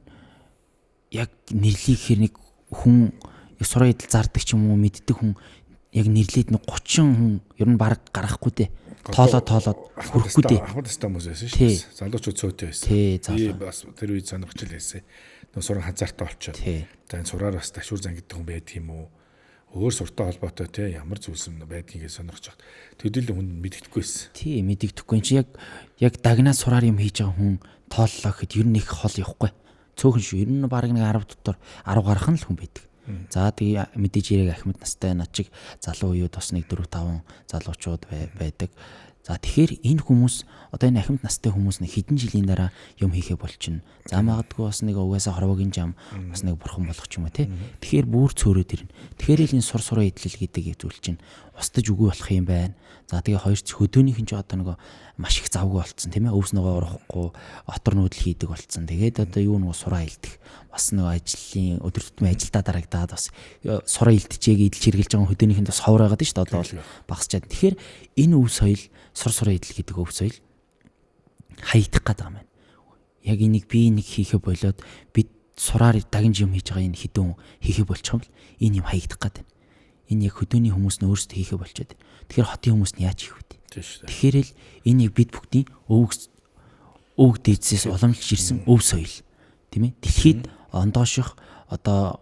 яг нэрлийг хэр нэг хүн сур эдэл зардаг ч юм уу мэддэг хүн яг нэрлээд нэг 30 хүн ер нь баг гарахгүй дээ. Тоолоод хүрэхгүй дээ. Ахмад тастаа хүмүүс байсан шүү дээ. Залуучууд цөөтэй байсан. Тий, бас тэр үед сонирхож л байсан. Нөө суран хазаартай болчиход. За энэ сураар бас ташуур зангиддаг хүн байдаг юм уу? Өөр суртай холбоотой те ямар зүйлсэн байдгийг сонирхож байгаа. Төдийлөн хүн мэддэхгүй байсан. Тий, мэддэхгүй. Чи яг дагнаа сураар юм хийж байгаа хүн тооллоо гэхэд ер нь их хол явахгүй. Цөөхөн шүү. Ер нь баг нэг 10 дотор 10 гарах нь л хүн байдаг. За тэгээ мэдээж ирэх ахмад настай над чиг залуу үеуд бас нэг 4-5 залуучууд байдаг. За тэгэхээр энэ хүмүүс одоо энэ ахмад настай хүмүүс нэг хэдэн жилийн дараа юм хийхэ болчихно. За магадгүй бас нэг угаасаа хорвогийн зам бас нэг бурхан болох ч юм уу те. Тэгэхээр бүр цөөрөөд ирнэ. Тэгэхээр энэ сур эдлэл гэдэг зүйл чинь устдаж үгүй болох юм байна. За тэгээ хоёр хөдөөнийх нь ч одоо нэг маш их завгүй болцсон тийм ээ. Өвс нөгөө урахгүй отор нүүдэл хийдэг болцсон. Тэгээд одоо юу нөгөө сураа илдэх бас нөгөө ажлын өдөр тутмын ажилдаа дарагдаад бас сураа илтчээг идэлж хэрглэж байгаа хөдөөнийх нь бас ховор байгаад шүү дээ. Одоо бол багасчаад. Тэгэхээр энэ өв соёл сур эдэл гэдэг өв соёл хаягдах гээд байгаа юм байна. Яг энийг би нэг хийхэ болоод бид сураар дагнж юм хийж байгаа энэ хідэн хийхэ болчих юм бол энэ юм хаягдах гээд байна. Энэ яг хөдөөний хүмүүс нь өөрсдөө хийхэ болчиход байна. Тэгэхээр хотын хүмүүс нь яаж хийх вэ? Тэгэхээр л энийг бид бүгдийн өвөг дээдсээс уламжлж ирсэн өв соёл тийм ээ. Дэлхийд ондооших одоо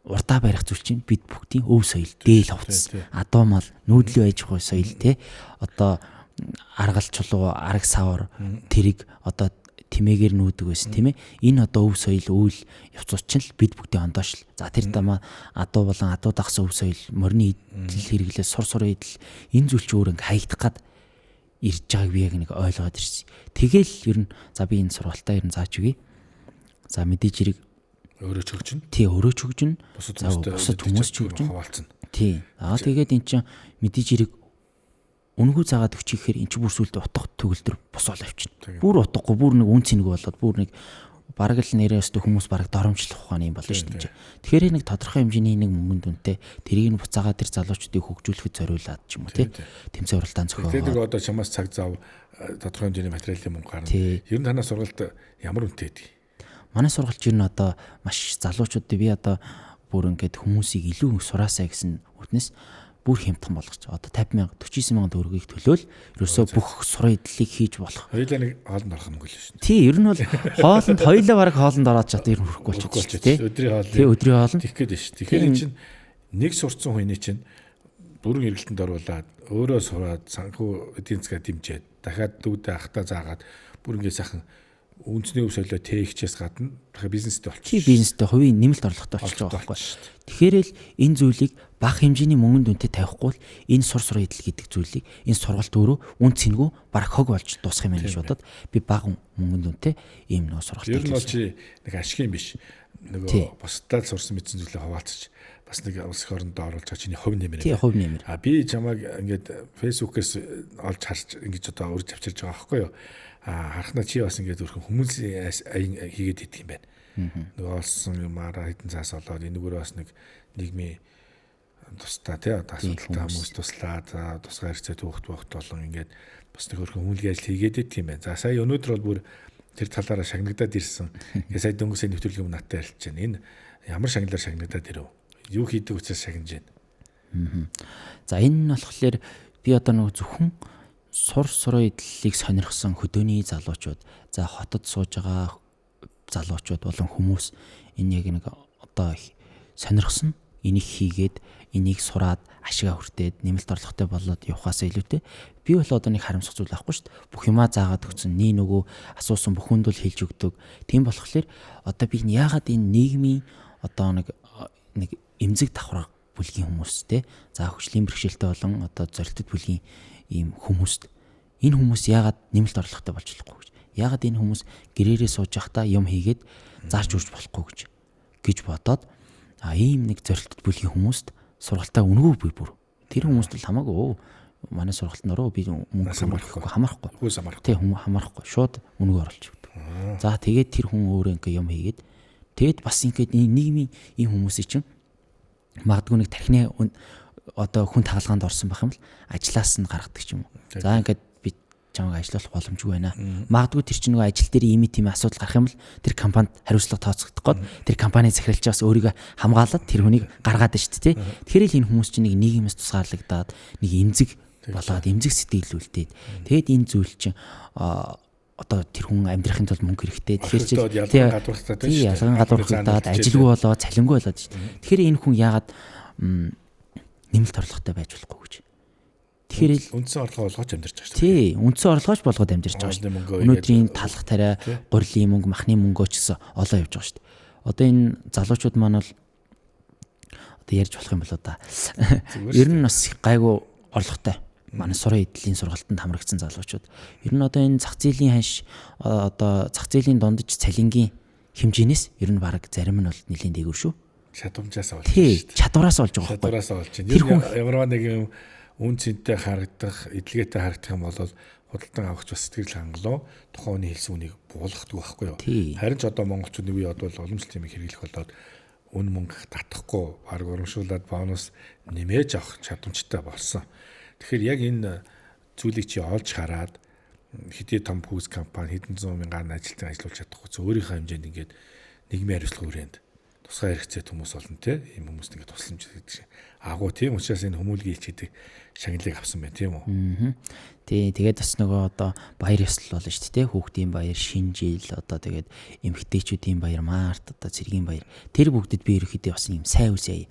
урдаа барих зүйл чинь бид бүгдийн өв соёл дээл хувцас адуу мал нүүдлийн аж ахуй соёл те одоо аргал чулуу араг савар тэрийг одоо тэмээгээр нүүдэг байсан тийм ээ. Энэ одоо өв соёл үйл явцууд чинь л бид бүгдийн ондоош л. За тэр дама адуу болон адуу дагсан өв соёл морины идэл хэрэглээ сур эдэл энэ зүйл чинь өөр ингээ хаягдах гад ирж байгааг би яг нэг ойлгоод ирсэн. Тэгэл ер нь за би энэ сургалтаа ер нь зааж өгье. За мэдээж хэрэг өөрөө ч хөгжин. Тий, өөрөө ч хөгжин. Бусад хүмүүс ч хөгжин. Тий. Тэгээд эн чинь мэдээж хэрэг үнгүү заагаад өччихээр эн чинь бүр сүлд утга төгөлдөр босоол авчихна. Бүр утгагүй, бүр нэг үн цэнэг болоод бүр нэг бараг л нэрээс хүмүүс бараг доромжлох ухааны юм болно шүү дээ. Тэгэхээр нэг тодорхой хэмжээний нэг мөнгөнд үнэтэй тэрийг нь буцаагаад тэр залуучдыг хөгжүүлэхэд зориулаад ч юм уу тий. Тэмцээн уралдаан зохиогоо. Тэгээд одоо чамаас цаг зав тодорхой хэмжээний материалын мөнгө гарна. Ер нь танаа сургалт ямар үнэтэй байдаг? Манай сургалт ер нь одоо маш залуучуудыг би одоо бүр ингээд хүмүүсийг илүү сураасаа гэсэн үтнэс бүр хямдхан болгоч. Одоо 50,000 49,000 төгрөгийг төлөөл ерөөсөө бүх сур эдлийг хийж болох. Хоёулаа нэг хоолнд орох юм гүй л шүү дээ. Тий, ер нь бол хоолнд хоёулаа бараг хоолнд ороод чад ер нь хүрэхгүй болчихсон тий. Өдрийн хоол. Тэгэх гээд шүү. Тэгэхээр эн чинь нэг сурцсан хүний чинь бүрэн эргэлтэнд оруулаад өөрөө сураад санхүү эдийн засгаа дэмжиж дахиад дүүдээ ахтаа заагаад бүр ингээд сайхан үндэсний өв соёлоо тээгчээс гадна бизнестэй болчих. Тий, бизнестэй хувийн нэмэлт орлоготой болчих байгаа байхгүй. Тэгэхээр л энэ зүйлийг бага хэмжээний мөнгөнд үнэтэй тавихгүй л энэ сур эдэл гэдэг зүйлийг энэ сургалт өөрөө үн цэнгүү бараг хог болж дуусах юм байна гэж бодоод би бага мөнгөнд үнэтэй ийм нөө сургалт. Ер нь бол чи нэг ашиг юм биш. Нөгөө бусдад сурсан мэдсэн зүйлээ хуваалцаж бас нэг улс их орондоо оруулж байгаа чиний хувь нэмэр. Тий, хувь нэмэр. Би чамайг ингээд фэйсбүүкээс олж харж ингэж одоо урьж авчирж байгаа байхгүй юу? Харахна чи бас ингээд өөрхөн хүмүүсийн аян хийгээд идэх юм байна. Нөгөө олсон юмараа хэдэн цаас олоод энэгээр бас нэг нийгмийн тусдаа тий асуудалтай хүмүүс туслаад тусгай хэрэгцээ түүхт болон ингээд бас нэг өөрхөн хүмүүнлэгийн ажил хийгээд идэх юм байна. За сая өнөөдөр бол бүр тэр талаараа шагнагдаад ирсэн. Тэгээ сая дөнгөсөө нэвтрүүлгийн надтай ярилж байна. Энэ ямар шагналаар шагнагдаад ирэв? Юу хийдэг учраас шагнаж байна? За энэ нь болохоор би одоо нэг зөвхөн сур эдлийг сонирхсан хөдөөний залуучууд, за хотод сууж байгаа залуучууд болон хүмүүс энэ яг нэг одоо сонирхсон энийг хийгээд энийг сураад ашигаа хүртээд нэмэлт орлоготой болоод явахаас илүүтэй би бол одоо нэг харамсах зүйл байхгүй шүү дээ. Бүх юмаа заагаад өгсөн, нөгөө асуусан бүхэнд бол хэлж өгдөг. Тийм болохоор одоо би яагаад энэ нийгмийн одоо нэг нэг эмзэг давхраг бүлгийн хүмүүс те. За хөгжлийн бэрхшээлтэй болон одоо зорилттой бүлгийн ийм хүмүүст энэ хүмүүс яагаад нэмэлт орлоготой болж болохгүй гэж. Яагаад энэ хүмүүс гэрээрээ сууж явахдаа юм хийгээд зарж үрж болохгүй гэж бодоод ийм нэг зорилттой бүлгийн хүмүүст сургалтаа өнгөө би бүр тэр хүмүүст л хамаагүй манай сургалт нөрөө би мөнгө хамаарахгүй. Хөөс хамаарахгүй. Тий хүмүүс хамаарахгүй. Шууд өнгөө оруулж өгдөг. За тэгээд тэр хүн өөрөө ингээ юм хийгээд тэгэд бас ингээд нийгмийн ийм хүмүүсийн чинь магадгүй нэг тархины одоо хүн тагалгаанд орсон байх юм л ажлаас нь гаргадаг ч юм уу. За ингээд би чамайг ажиллуулах боломжгүй байна. Магадгүй тэр чинь нөгөө ажил дээр ийм тийм асуудал гарах юм л тэр компанид хариуцлага тооцогдох гээд тэр компани захиралч бас өөрийгөө хамгаалаад тэр хүнийг гаргаад шүү дээ. Тэгэхээр л энэ хүмүүс чинь нэг нийгэмээс тусгаарлагдаад нэг эмзэг болоод эмзэг сэтгэлүүлдээд тэгэд энэ зүйл чинь одоо тэр хүн амьдрахын тулд мөнгө хэрэгтэй. Тэгэхээр чи ялган гадуурхагдаад ажилгүй болоод цалингүй болоод шүү дээ. Тэгэхээр энэ хүн яагаад нэмэлт орлоготой байж болохгүй гэж. Тэгэхээр л үндсэн орлого олгож амьдарч байгаа шүү. Тий, үндсэн орлогооч болгоод амьдарч байгаа шүү. Өнөөдрийн талах тариа, гурилын мөнгө, махны мөнгөө ч гэсэн олоо явж байгаа шүү. Одоо энэ залуучууд маань бол одоо ярьж болох юм болоо да. Ер нь бас гайгүй орлоготой. Манай сурын эдлийн сургалтанд хамрагдсан залуучууд. Ер нь одоо энэ зах зээлийн ханш одоо зах зээлийн дундаж цалингийн хэмжээнээс ер нь баг зарим нь бол нэлийн дээгүүр шүү. Чадамжаас олж. Тий, чадвараас олж байгаа байхгүй. Чадвараас олж. Тэр хүн ямар нэг юм үн цэнтэй харагдах, эдлгээтэй харагдах юм бол худалдан авахч бас сэтгэл хангалуу тухайн хүний хэлсэн үнийг буулгадаг байхгүй юу. Харин ч одоо монголчууд үе одоо уламжлалт юм хэрэглэх болоод үн мөнгө татахгүй баг урамшуулад бонус нэмээж авах чадамжтай болсон. Тэгэхээр яг энэ зүйлийг чи олж хараад хэдий том пүүс компани хэдэн зуун мянган ажилтан ажиллуулж чадахгүй ч өөрийнхөө хэмжээнд ингээд нийгмийн хариуцлага хүрээнд тусгай хэрэгцээ хүмүүс болно те. Ийм хүмүүст ингээд тусламж гэдэг шиг. Агуу тийм учраас энэ хүмүүлгийн илч гэдэг шагналыг авсан байна тийм үү. Тий, тэгээд бас нөгөө одоо баяр ёслол болно шүү дээ. Хүүхдийн баяр, шинэ жил одоо тэгээд эмэгтэйчүүдийн баяр, март одоо цэргийн баяр. Тэр бүгдэд би ерөөхдөө бас юм сайн үсэй.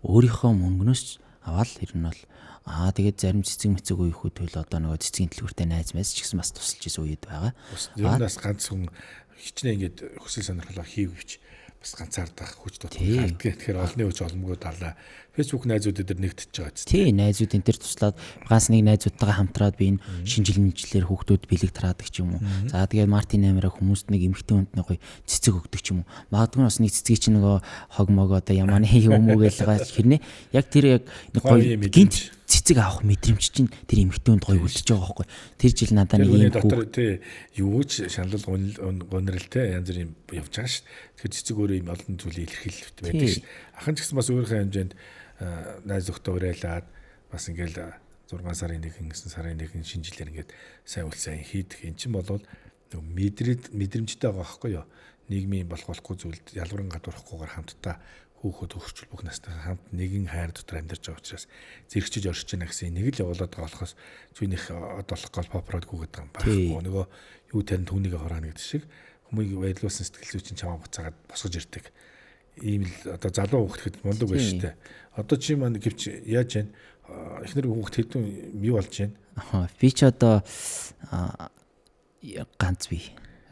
Өөрийнхөө мөнгнөөс аваад ер нь бол тэгээд зарим цэцэг мэцэг үеийнхүүд хөл одоо нөгөө цэцгийн төлөвөртэй найз мэс ч гэсэн бас тусалж исэн үед байгаа. Ер нь бас ганц хүн хичнээн ингээд хүсэл сонирхлоо хийвч бас ганцаардах хүч дутах харддаг. Тэгэхээр олонний хүч оломгоо дарлаа. Facebook найзуудад дээр нэгдэж байгаа ч. Тий, найзууд энэ төр туслаад ганц нэг найзуудтайгаа хамтраад би энэ шинжилмжлэлээр хүүхдүүд бэлэг тараадаг ч юм уу. За тэгээд Мартин амираа хүмүүст нэг эмхтэн хүнд нэг гоё цэцэг өгдөг ч юм уу. Магадгүй бас нэг цэцгийг чинь нөгөө хог мог одоо ямаа нэг юм уу гээл байгаа хэрнээ. Яг тэр яг нэг гоё гинт цэцэг авах мэдрэмж чинь тэр эмхтэн хүнд гоё үлдэж байгаа байхгүй. Тэр жил надад нэг юм дотор тий юу ч шаналл гонрэлтэй янз бүр юм явж байгаа ш. Тэгэхээр цэцэг өөрөө юм олон зүйлийг илэрхийлэлт байдаг ш. Ахын ч гэсэн бас өөрийнхөө хэмжээнд найз зөвхөн уриалаад бас ингээл 6 сарын 1 9 сарын 1 шинжилээр ингээд сайн үл сайн хийдэг. Эн чинь болвол мэдрэмжтэй байгаа байхгүй юу? Нийгмийн болохгүй зүйлд ялваран гадуурхахгүйгээр хамтдаа хүүхэд хөрчл бүх настай хамт нэгэн хайр дотор амьдарч байгаа учраас зэрэгчиж оршиж байна гэсэн нэг л явуулаад байгаа болохоос түүнийх одоолох гол попрод гүгээд байгаа юм байхгүй. Нөгөө юу тань түүнийг хороно гэдэг шиг хүмүүийг баярлуулсан сэтгэл зүйчин чамаа буцаагаад босгож ирдэг. Ийм л одоо залуу хүүхэд мундаг байж штэ. Одоо чи маань гэвч яаж вэ? Эхнэр хүүхэд хэдэн юу болж байна? Би ч одоо ганц би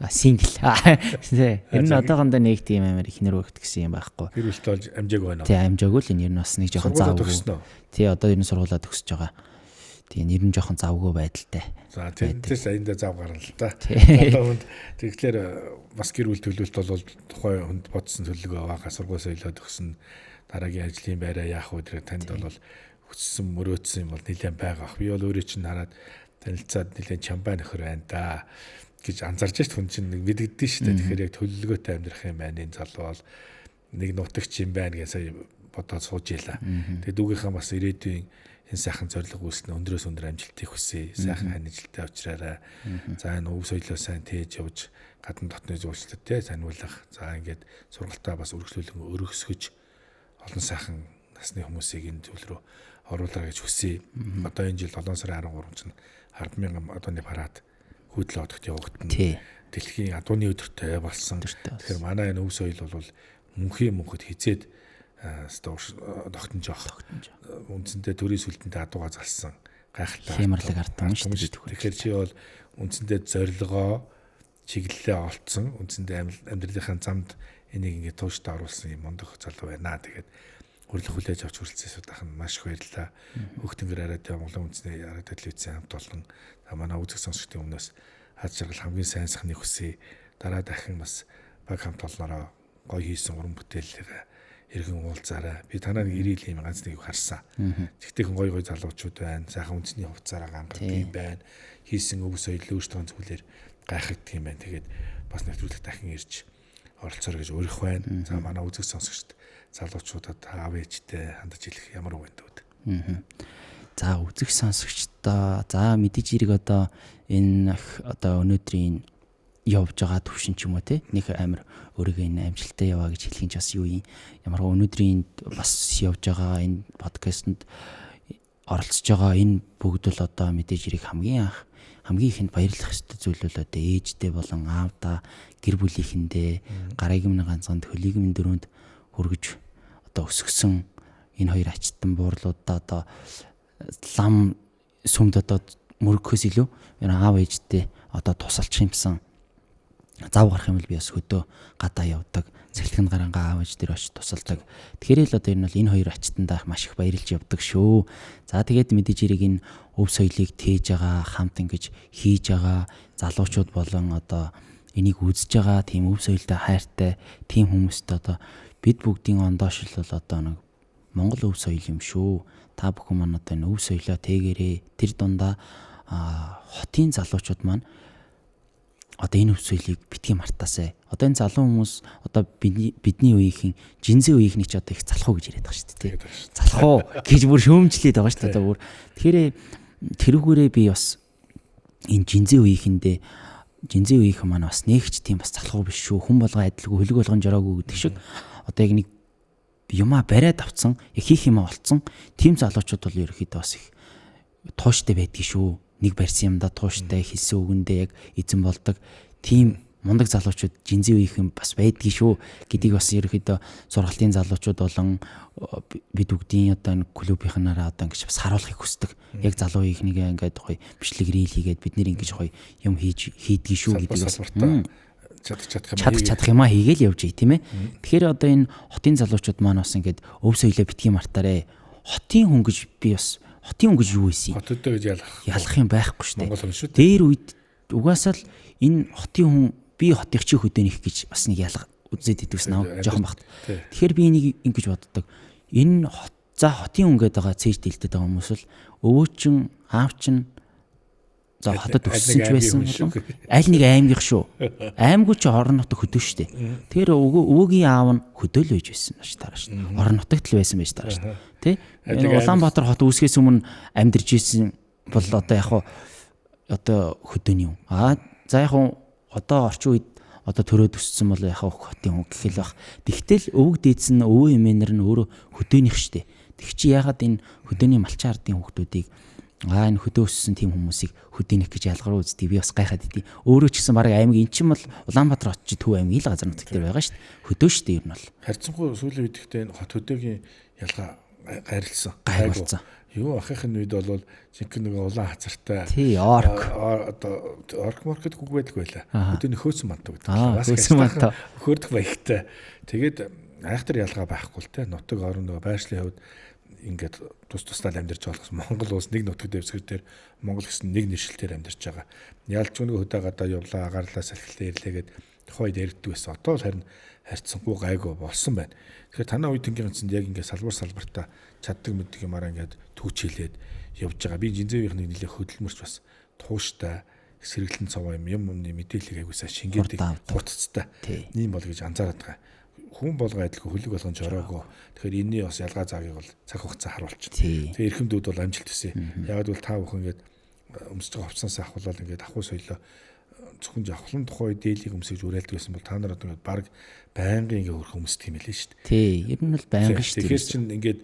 сингл. Энэ нь одоохондоо нэг тийм амар эхнэр хүүхэд гэсэн юм байхгүй. Тэр үлт болж амжаагүй байна. Тий, амжаагүй л энэ ер нь бас нэг жоохон завгүй. Тий, одоо ер нь сургуулаа төгсөж байгаа. Тэгээ нэр нь жоохон завгүй байдалтай. За тэрнээс аяндаа зав гарна л да. Одоо хүнд тэгэхээр бас гэр бүл төлөвлөлт бол тухайн хүнд бодсон төлөвлөгөө байгаа сургууль соёлоод өгсөн дараагийн ажлын байраа яах вэ гэдэг танд бол хүссэн мөрөөдсөн юм бол нэлээд байгаа. Би бол өөрөө чинь хараад танилцаад нэлээд чамбай нөхөр байна да гэж анзарч шít хүн чинь нэг мэдэгдэн шүү дээ. Тэгэхээр яг төлөвлөгөөтэй амьдрах юм байна энэ залуу бол нэг нутагч юм байна гэж сая бодоод сууж ийлаа. Тэгээд дүүгийнхаа бас ирээдүйн энэ сайхан зориг үйлснэ өндрөөс өндөр амжилтыг хүсье. Сайхан ханижилттай уучраарай. За энэ өв соёлоо сайн тээж явж гадна дотны зүйлстэй те сануулах. За ингээд сургалтаа бас өргөжлүүлэн өргөсгөж олон сайхан насны хүмүүсийг энэ зүйл рүү оруулаа гэж хүсье. Одоо энэ жил 7 сарын 13 чинь 10,000 одооны парад хүйтлээ одогт явагдана. Дэлхийн адууны өдөртэй болсон. Тэгэхээр манай энэ өв соёл бол мөнхөд хизээд тогтнож авах. Үндсэндээ төрийн сүлдэнтэй адууга залсан гайхалтай хямралыг ардсан шүү дээ. Тэгэхээр чи бол үндсэндээ зорилгоо чиглэлээ олцсон. Үндсэндээ амьдралынхаа замд энийг ингээд тууштай оруулсан юм мундаг залуу байна. Тэгээд хүрлэх хүлээж авч хүрэлцээс удаахан маш их баярлалаа. Хөхтөнгөр радио Монголын үндэсний радио телевизийн хамт олон манай үзэг сонсогчдын өмнөөс хад жаргал хамгийн сайн сайхныг хүсье. Дараа дахин бас баг хамт олноороо гоё хийсэн уран бүтээлээ иргэн уулзаарай. Би танаар ирээлийн ганц нэг харсан. Тэгтээ гоё залуучууд байна. Сайхан үндэсний хувцаараа гангадаг юм байна. Хийсэн өв соёл өөртөө зүйлээр гайхагддаг юм байна. Тэгээд бас нэвтрүүлэг дахин ирж оролцоорой гэж өрөх байна. За манай үзэг сонсогчд залуучуудад аав ээжтэй хандаж хэлэх ямар үг вэ? За үзэг сонсогчдоо за мэдээж хэрэг одоо энэ одоо өнөөдрийн явж байгаа төвшин ч юм уу те нэг амар өөрийгөө энэ амжилттай яваа гэж хэлхийн ч бас юу юм. Ямар өнөөдрийн бас явж байгаа энэ подкастэнд оролцож байгаа энэ бүгд л одоо мэдээж хэрэг хамгийн ихэнд баярлах ёстой зүйл бол одоо ээжтэй болон аавда гэр бүлийнхэндээ гарыг минь ганцхан хөлийг минь дөрөнд хүргэж одоо өсгсөн энэ хоёр ачтан буурлуудаа одоо лам сүмд одоо мөрөгхөөс илүү аав ээжтэй одоо тусалчих юмсан зав гарах юм бол би бас хөдөө гадаа явдаг цэлтгэн гарангаа аав ээж дээр очиж тусалдаг. Тэгэхээр л одоо энэ бол энэ хоёр ачтандаа маш их баярлж явдаг шүү. За тэгээд мэдээж хэрэг энэ өв соёлыг тээж байгаа хамт ингэж хийж байгаа залуучууд болон одоо энийг үзэж байгаа тийм өв соёлтой хайртай тийм хүмүүст одоо бид бүгдийн ондоошил бол одоо нэг Монгол өв соёл юм шүү. Та бүхэн маань одоо энэ өв соёлоо тээгээрээ тэр дундаа хотын залуучууд маань одоо энэ өв соёлыг битгий мартаасай. Одоо энэ залуу хүмүүс одоо бидний үеийнхэн жинзээ үеийнхний ч одоо их залхуу гэж яриад байгаа шүү дээ. Залхуу гэж бүр шөөмжлээд байгаа шүү дээ. Одоо бүр тэгэхээр тэрүүгээрээ би бас энэ жинзээ үеийнхэн маань бас нэгч тийм бас залхуу биш шүү. Хүн болгоо адилгүй хөлөг болгон жороогүй гэдэг шиг одоо яг нэг юмаа бариад авцсан, яг хийх юмаа олцсон тийм залуучууд бол ерөөхдөө бас их тууштай байдгийг шүү. Нэг барьсан юмдаа тууштай хэлсэн үгэндээ яг эзэн болдог тийм мундаг залуучууд жинзээ үеийнхэн бас байдгийг шүү гэдгийг бас ерөөхдөө сургалтын залуучууд болон бид бүгдийн одоо клубийнхнаараа одоо ингэж бас харуулахыг хүсдэг. Яг залуу үеийнхнийгээ ингээд гоё бичлэг рeel хийгээд бид нэр ингэж гоё юм хийдгийг шүү гэдгийг бас чадах юмаа хийгээл явж ий тийм ээ. Тэгэхээр одоо энэ хотын залуучууд маань бас ингээд өв соёлоо битгий мартаарэ. Хотын хүн гэж би бас хотын хүн гэж юу ийсэн? Хоттой гэж ялах юм байхгүй шүү дээ. Дээр үед угаасаа л энэ хотын хүн би хотын чи хөдөөнийх гэж бас нэг ялах үзээд идвэс наа жоохон багт. Тэгэхээр би энийг ингэж боддог. Энэ хотын хүн гэдэг байгаа цээж дэлдэт байгаа хүмүүс л өвөөчин аавчин за хотод өссөн ч байсан болон аль нэг аймгийнх шүү. Аймгүй ч орон нутаг хөдөө шүү дээ. Тэгэхээр өвөөгийн аав нь хөдөө л байж байсан ш дараа ш. Орон нутагт л байсан байж дараа ш. Тэ? Улаанбаатар хот үүсгээс өмнө амьдарч исэн бол одоо яг одоо хөдөөний юм. За яг одоо орчин үед одоо төрөөд өссөн бол яг хотын хүн гэх л бах. Тэгтэл өвөг дээдс нь өвөө эмээнэр нь өөрөө хөдөөнийх шүү дээ. Тэг чи ягаад энэ хөдөөний малчин ардын хүүхдүүдийг энэ хөдөө өссөн тийм хүмүүсийг хөдөөнийх гэж ялгаруу үзтий би бас гайхаад идэв. Өөрөө ч гэсэн баг аймаг эн чинь бол Улаанбаатар хот чи төв аймгийн л газар нутаг дээр байгаа шүү дээ. Хөдөө шүү дээ ер нь бол. Харьцангуй сүүлийн үед ихтэй хот хөдөөгийн ялгаа гайрлсан. Гайрлсан. Юу ахихын үед бол жинхэнэ нэг улаан хазартай. Тий, орк. Одоо орк маркет гүг байдаг байлаа. Хөдөөний хөөсөн мантаа гэдэг. Бас хөөсөн мантаа. Хөөрдөх баягтай. Тэгээд айхтар ялгаа байхгүй л те. Нутаг орон нөгөө байршлын хувьд ингээд тус-тусдаа амьдарч байгаа болохос Монгол улс нэг нутаг дэвсгэр дээр Монгол гэсэн нэг нэршилтээр амьдарч байгаа. Ялч нэг хөдөө гадаа явлаа, агарлаа, салхилаа ирлээгээд тухайд яригддаг байсан. Одоо л харин харьцангуй гайгүй болсон байна. Тэгэхээр танаа үеийнхэн цэнд яг ингээд салбартаа чаддаг мэддэг юмараа ингээд түүчилээд явж байгаа. Би жинзээвийнхнийг нэлээ хөдөлмөрч бас тууштай сэргэлэн цаваа юм мэдээлэл айгуусаа шингээдэг хурцтай. Ийм бол гэж анзаараад байгаа. Хүн болгоо адилгүй хөлөг болгон жороогүй. Тэгэхээр энэний бас ялгаа заагийг бол цаг хугацаа харуулчих. Тэгээ эрхэмдүүд бол амжилт төсөө. Ягаад гэвэл та бүхэн ингээд өмсөж байгаа хувцаасаа ахвал ингээд ахуй соёлоо зөвхөн жавхлан тухай дээлийг өмсөж үрэлдэг гэсэн бол та нар одоо ингээд баг байнгын ингээд хөрх өмсдөг юм хэлээ шүү дээ. Тий, ер нь бол байнга шүү дээ. Тэгэхээр чинь ингээд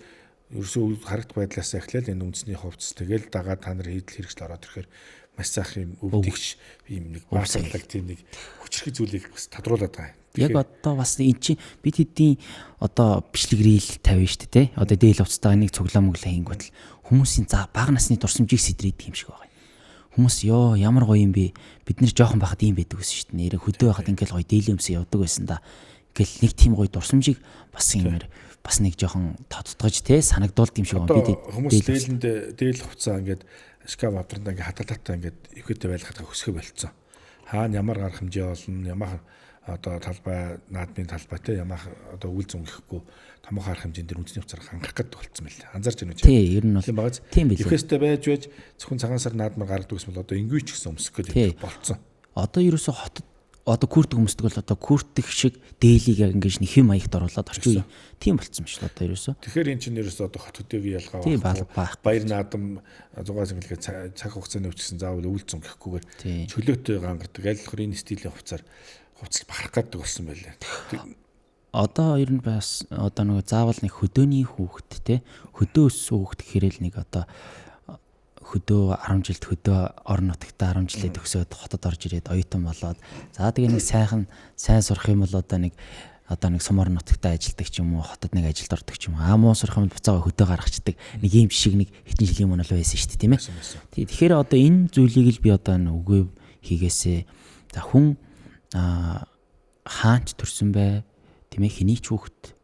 ерөөсөө харагд байдлаас эхлээл энэ үндэсний хувцас тэгэл дагаад та нар хийдэл хэрэгжил ороод ирэхээр маш сайхан юм өвдөгч ийм нэг баасгалаг тийм нэг хүчрэх зүйлийг бас тодруулаад байгаа юм. Яг одоо бас эн чинь бид хэдийн одоо бичлэг рeel тавина шүү дээ тий. Одоо дээл уцтайгаа нэг цуглаа мөглөө хийнгүүтэл хүмүүсийн за бага насны дурсамжийг сэтрийдэг юм шиг байгаа юм. Хүмүүс ёо ямар гоё юм бэ? Бид нэр жоохон байхад ийм байдаг гэсэн шүү дээ. Нэрэ хөдөө байхад ингээл гоё дээлийн өмсө явдаг байсан да гэл нэг тийм гоё дурсамжийг бас юмэр бас нэг жоохон тодтогж те санагдуулт юм шиг байна. Хүмүүс дээл хувцаа ингээд шкаф авдранда ингээд хаталтаа ингээд ихэвчлэн байлгахад хөсгөө болцсон. Хаана ямар гарах хэмжээ болно, ямар одоо талбай, наадмын талбай те ямар одоо үйл зүйн гэхгүй томоохон арга хэмжээнд дэр үндэсний хувцаар хангах гэдэг болцсон байл. Анзаарч байна уу? Тий, ер нь бол тийм билээ. Ихэвчлэн байж зөвхөн цагаан сар наадмаар гаргадаг гэсэн бол одоо ингүй ч гэсэн өмсөх гэдэг болцсон. Одоо ерөөсө хотод одоо күртэг өмсдөг бол одоо күртэг шиг дээлийг ингэж нэг хэм маягт оруулаад орчих юм. Тийм болцсон юм шүү дээ одоо ерөөсө. Тэгэхээр эн чинь ерөөсө одоо хот хөдөөгийн ялгаа байх. Баяр наадам 6 сүүлгээ цаг хугацааны өвчсөн заавал үйл зүйн гэхгүйгээр чөлөөтэй гангардаг. Аль болохоор энэ стилийн хувцаар хувцал бахарх гэдэг болсон байлаа. Одоо ер нь бас одоо нэг заавал нэг хөдөөний хүүхэд те хөдөө өссөн хүүхэд гэхэрэл нэг одоо хөдөө 10 жилд хөдөө орон нутагта 10 жилээ төгсөөд хотод орж ирээд оюутан болоод за тэгээ нэг сайн сурах юм бол одоо нэг сумар нутагта ажилдаг ч юм уу хотод нэг ажилд ордог ч юм уу муу сурах юм бол буцаага хөдөө гаргацдаг нэг юм шиг нэг хэдэн жилийн өмнө л байсан шүү дээ тийм ээ. Тэгэхээр одоо энэ зүйлийг л би одоо үгүй хийгээсэ за хүн хаанч төрсөн бай тийм ээ хэний ч хүүхэд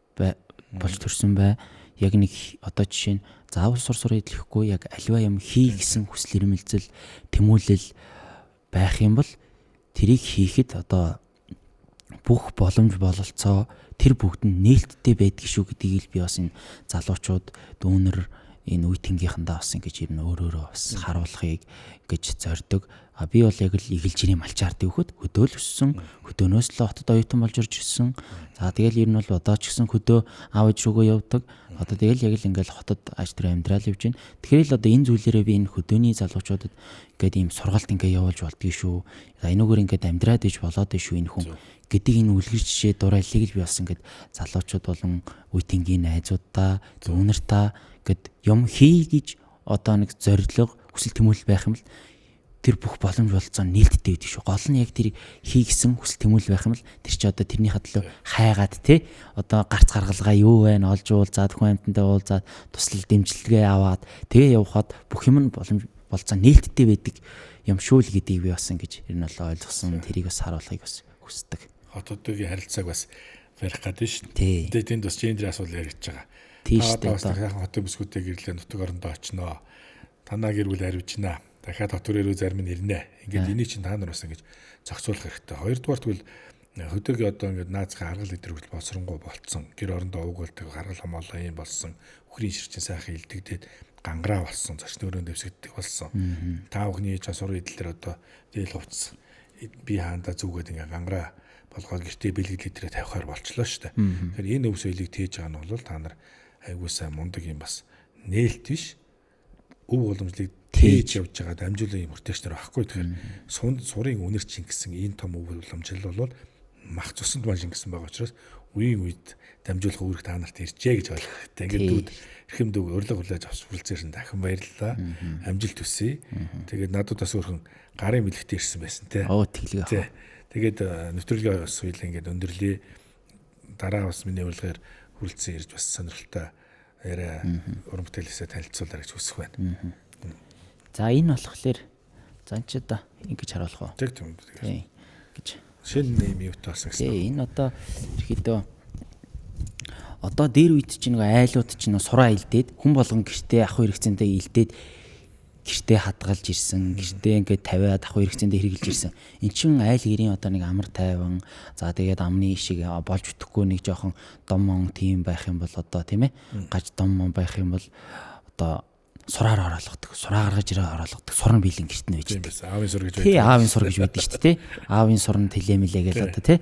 болж төрсөн бай яг нэг одоо жишээ нь заавал сур идэлхгүй яг аливаа юм хий гэсэн хүсэл эрмэлзэл тэмүүлэл байх юм бол тэрийг хийхэд одоо бүх боломж бололцоо тэр бүгд нь нээлттэй байдаг шүү гэдгийг би бас энэ залуучууд дүүнер энэ үе тэнгийнхандаа бас ингэж ер нь өөрөөрөө бас харуулахыг гэж зорддог. Би бол яг л игэлжирийн малчаар дэвхөд хөдөөл өссөн хөдөөнөөс л хотод оюутан болж ирж ирсэн. За тэгэл ер нь бол одоо ч гэсэн хөдөө аав ээж рүүгөө явдаг. Одоо тэгэл яг л ингээл хотод аж төрийн амьдрал явж байна. Тэгэхээр л одоо энэ зүйлээрээ би энэ хөдөөний залуучуудад ингээд ийм сургалт ингээд явуулж болдгий шүү. Энүүгээр ингээд амьдраад иж болоод шүү энэ хүн гэдэг энэ үлгэр жишээ дурааллыг л би бас ингээд залуучууд болон үе тэнгийн найзуудаа дүүнертаа гэд юм хий гэж одоо нэг зорилго хүсэл тэмүүлэл байх юм л тэр бүх боломж болцоо нээлттэй байдаг шүү. Гол нь яг тэр хий гэсэн хүсэл тэмүүлэл байх юм л тэр чи одоо тэрний хадлаа хайгаад те одоо гарц гаргалгаа юу вэ олж уулзаад хүн амьтантай уулзаад туслал дэмжлэгээ аваад тэгээ явхад бүх юм нь боломж болцоо нээлттэй байдаг юм шүү л гэдгийг би бас ингэж ер нь бол ойлгосон. Тэрийг бас харуулахыг бас хүсдэг. Хотуудын харилцааг бас барих гэдэг шүү. Тэгээд тэнд бас гендер асуудал яригдж байгаа. Тийш дээ. Дахиад хотын бүсгүүтэй гэрлээ нутаг орондоо очноо. Танаа гэр бүл хариуцнаа. Дахиад хот төрөөрөө зарим нь ирнэ. Ингээд энийг чинь та нар бас ингэж зохицуулах хэрэгтэй. Хоёрдугаар тэгвэл хөдөөгийн одоо ингээд наацхан харгал идэр хүртэл болсронгуй болцсон. Гэр орондоо угуулдаг харгал хамаалаа юм болсон. Үхрийн ширчин сайхан илдэгдээд гангараа болсон. Зочны өрөөнд дэвсэгддэг болсон. Та бүхний часур идэлээр одоо дээл хувцс би хаандаа зүгээд ингээд гангараа болгоод гэртээ бэлгэлээ дээр тавихаар болчлоо шүү дээ. Тэгэхээр энэ өв соёлыг тээж байгаа нь бол та нар айгуу сайн мундаг юм бас нээлт биш өв уламжлалыг тээж явж байгаа дамжуулан юм хүртээгч нар байхгүй. Тэгэхээр сурын үнэр чингэсэн энэ том өв уламжлал бол мах цуснд маш ингэсэн байгаа учраас үеийн үед дамжуулах үүрэг та нарт иржээ гэж ойлгох хэрэгтэй. Ингээд дүүд эрхэм дүү урилга хүлээж авч хүрэлцээрсэн дахин баярлалаа. Амжилт хүсье. Тэгээд надад бас өөрхөн гарын бэлэгтээ ирсэн байсан те. Тэглэгээ. Тэгээд нэвтрүүлгээ бас үйл ингээд өндөрлөө. Дараа бас миний урилгаар хүрэлцэн ирж бас сонирхолтой яриа уран бүтээлээсээ танилцуулаа гэж хүсэх байна. За энэ болохоор занчид ингэж харуулах уу? Тийм. Гэж. Шинэ нэм юутаас гэсэн. Энэ одоо ерөөхдөө одоо дээр үед чинь нэг айлууд чинь сураа илдээд хүн болгон гэртээ ах хэрэгцээндээ илдээд гэртээ хадгалж ирсэн. Гэртээ ингээд тавиад ах хэрэгцээндээ хэрглэж ирсэн. Эн чин айл гэрийн одоо нэг амар тайван за тэгээд амны ишиг болж өтөхгүй нэг жоохон дом мон тийм байх юм бол одоо тийм ээ гаж дом мон байх юм бол одоо сураар оруулгадаг. Сураа гаргаж ирээ оруулгадаг. Сурн биелэн гэрт нь байж. Аавын сур гэж байдаг. Тий, аавын сур гэж байдаг шүү дээ. Аавын сурн тэлэмэлээ гэж одоо тий.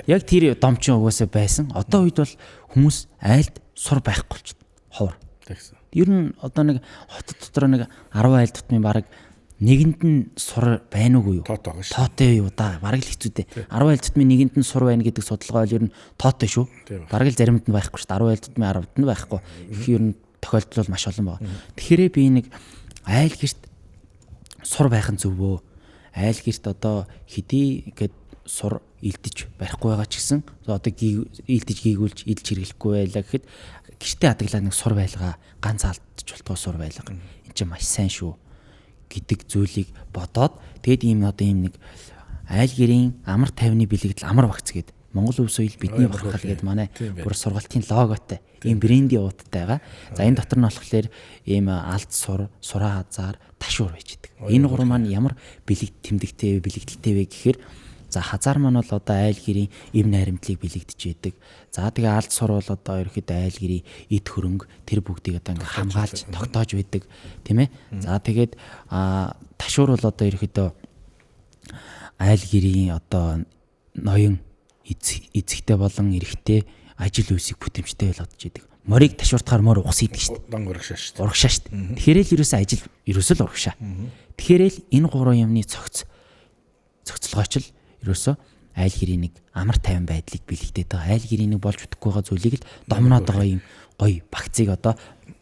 Яг тэр домчин угаасаа байсан. Одоо үед бол хүмүүс айлд сур байхгүй болчихсон. Ховор. Тэгсэн. Ер нь одоо нэг хотод дотор нэг 10 айл тутмын баг нэгэнд нь сур байна уугүй юу? Тоотой байгаа шүү. Тоотой юу да. Бараг л хэцүү дээ. 10 айл тутмын нэгэнд нь сур байна гэдэг судалгаа бол ер нь тоотой шүү. Бараг л заримд нь байхгүй шүү. 10 айл тутмын 10-д нь байхгүй. Их ер нь тохиолдол бол маш олон байна. Тэгэхээр би нэг айл гэрт сур байх нь зөвөө. Айл гэрт одоо хэдий ингээд сур илдэж барихгүй байгаа ч гэсэн одоо илдэж гийгүүлж идэлж хэрэглэхгүй байлаа гэхэд гэртээ хадгалаад нэг сур байлгаа ганц алдчих болтгоо сур байлгаа. Энд чинь маш сайн шүү гэдэг зүйлийг бодоод тэгэд ийм одоо ийм нэг айл гэрийн амар тайвны бэлэгдэл амар багц гээд Монгол өв соёл бидний бахархал гэдэг манай бүр сургалтын логотой ийм брендийн ууттай байгаа. За энэ дотор нь болохоор ийм алд сур, сураа хазаар, ташуур байж байгаа. Энэ гурван маань ямар бэлэг тэмдэгтэй, бэлэгдэлтэй вэ гэхээр за хазаар маань бол одоо айл гэрийн эв найрамдлыг бэлэгдэж яадаг. За тэгээ алд сур бол одоо ерөөхдөө айл гэрийн эд хөрөнгө тэр бүгдийг одоо ингээ хамгаалж тогтоож байдаг тийм ээ. За тэгээд ташуур бол одоо ерөөхдөө айл гэрийн одоо ноён эцэгтэй болон эрэгтэй ажил үйлсийг бүтэмжтэй болгож яадаг. Морийг ташууртахаар мор угас идэг шүү дээ. Дан урагшаа шүү дээ. Урагшаа шүү дээ. Тэгэхээр л ерөөсөө ажил ерөөсөө л урагшаа. Тэгэхээр л энэ гурван юмны цогцолгойч л ерөөсөө айл гэрийн нэг амар тайван байдлыг бэлэгдээд байгаа. Айл гэрийн нэг болж үтэхгүй байгаа зүйлийг л домноод байгаа юм гоё багцыг одоо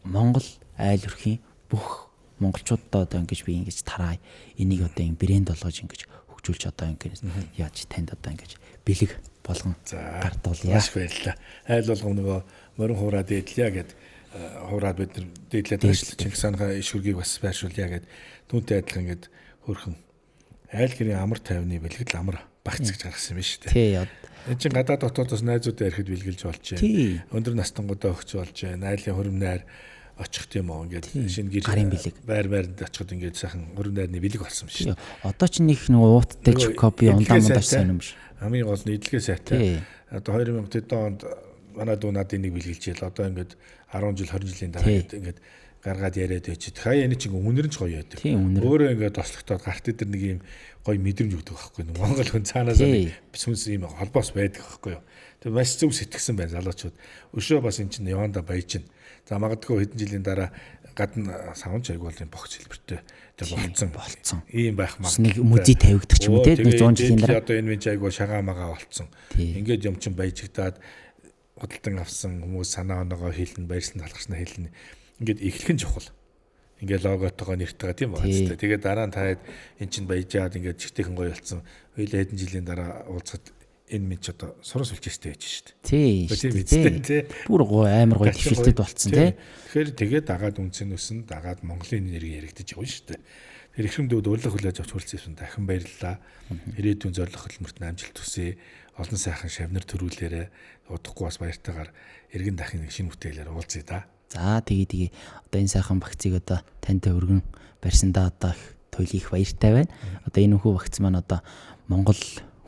Монгол айл өрхийн бүх монголчуудаа одоо ингэж би ингэж тараа энийг одоо юм брэнд болгож ингэж хөгжүүлж одоо ингэж яаж танд одоо ингэж бэлэг болгон гардуулъя. Маш баярлалаа. Айл болгон нөгөө морин хуураа дээдлэе гэд хуураад бид нар дээдлээд байгаа шүү дээ. Чингис хааны иш хөргийг бас байршуулъя гэд түүнтэй адилхан ингэж хөрхөн айл гэрийн амар тайвны бэлгэл амар багцгаж гаргасан юм шүү дээ. Тий. Энэ чинь гадаад дотоодоос найзуудаа ирэхэд бэлгэлж болж байна. Өндөр настангуудаа өгч болж байна. Айлын хөрөмнөр очих тийм үү ингээд шинэ гэр байр-байранд очиход ингээд сайхан хөрөмнөрний бэлэг болсон шүү дээ. Одоо ч нэг ууттай ч копи онлайн модаш сайн юм биш. Хамгийн гол нь эдлэгээ сайтай. Одоо 2000 онд манай дүү надад энийг бэлгэлжээл. Одоо ингээд 10 жил 20 жилийн дараа ингээд гаргаад яриад байчихэд хаяа энэ чинь үнэр нь ч гоё байдаг. Өөрөө ингээд тослогдоод гарт дээр нэг юм гоё мэдрэмж өгдөг байхгүй юу. Монгол хүн цаанаас сүнс юм холбоос байдаг байхгүй юу. Тэг маш зөв сэтгсэн байна залуучууд. Өшөө бас эн чинь яванда баяж чинь. За магадгүй хэдэн жилийн дараа гадна савнч айгуулын богц хэлбэртэй тэг болцсон. Ийм байх магадгүй. Нэг музей тавигдах ч юм уу те 100 жилийн дараа. Одоо энэ винч айгуул шагаамагаа болцсон. Ингээд юм чинь баяжигдаад худалдан авсан хүмүүс санаа оноогоо хэлнэ, баярсан талхарснаа хэлнэ. Ингээд эхлэх нь чухал. Ингээд логотойгоо нэртэйгээ тийм байна. Тэгээд дараа нь таад эн чинь баяжаад ингээд чигтэйхэн гоё болцсон. Хоёулаа хэдэн жилийн дараа уулзахад энэ минь ч одоо суран сүлжээстэй байж шүү дээ. Тий. Бүр гоё амар гоё төвшөлтөд болцсон тий. Тэгэхээр тэгээд дагаад үнцэнүүс нь дагаад Монголын нэрийг яригдаж явна шүү дээ. Тэр ихэмдүүд урилга хүлээж авч хүрэлцсэн дахин баярлалаа. Ирээдүйн зорилго хөтөлмөрт амжилт хүсье. Олон сайхан шавнар төрүүлээрэ удахгүй бас баяртайгаар эргэн дахин нэг шинэ бүтээлээр уулзъя да. За тэгээ одоо энэ сайхан багцыг одоо тантай өргөн барьсандаа одоо туйлын их баяртай байна. Одоо энэ хүү багц маань одоо Монгол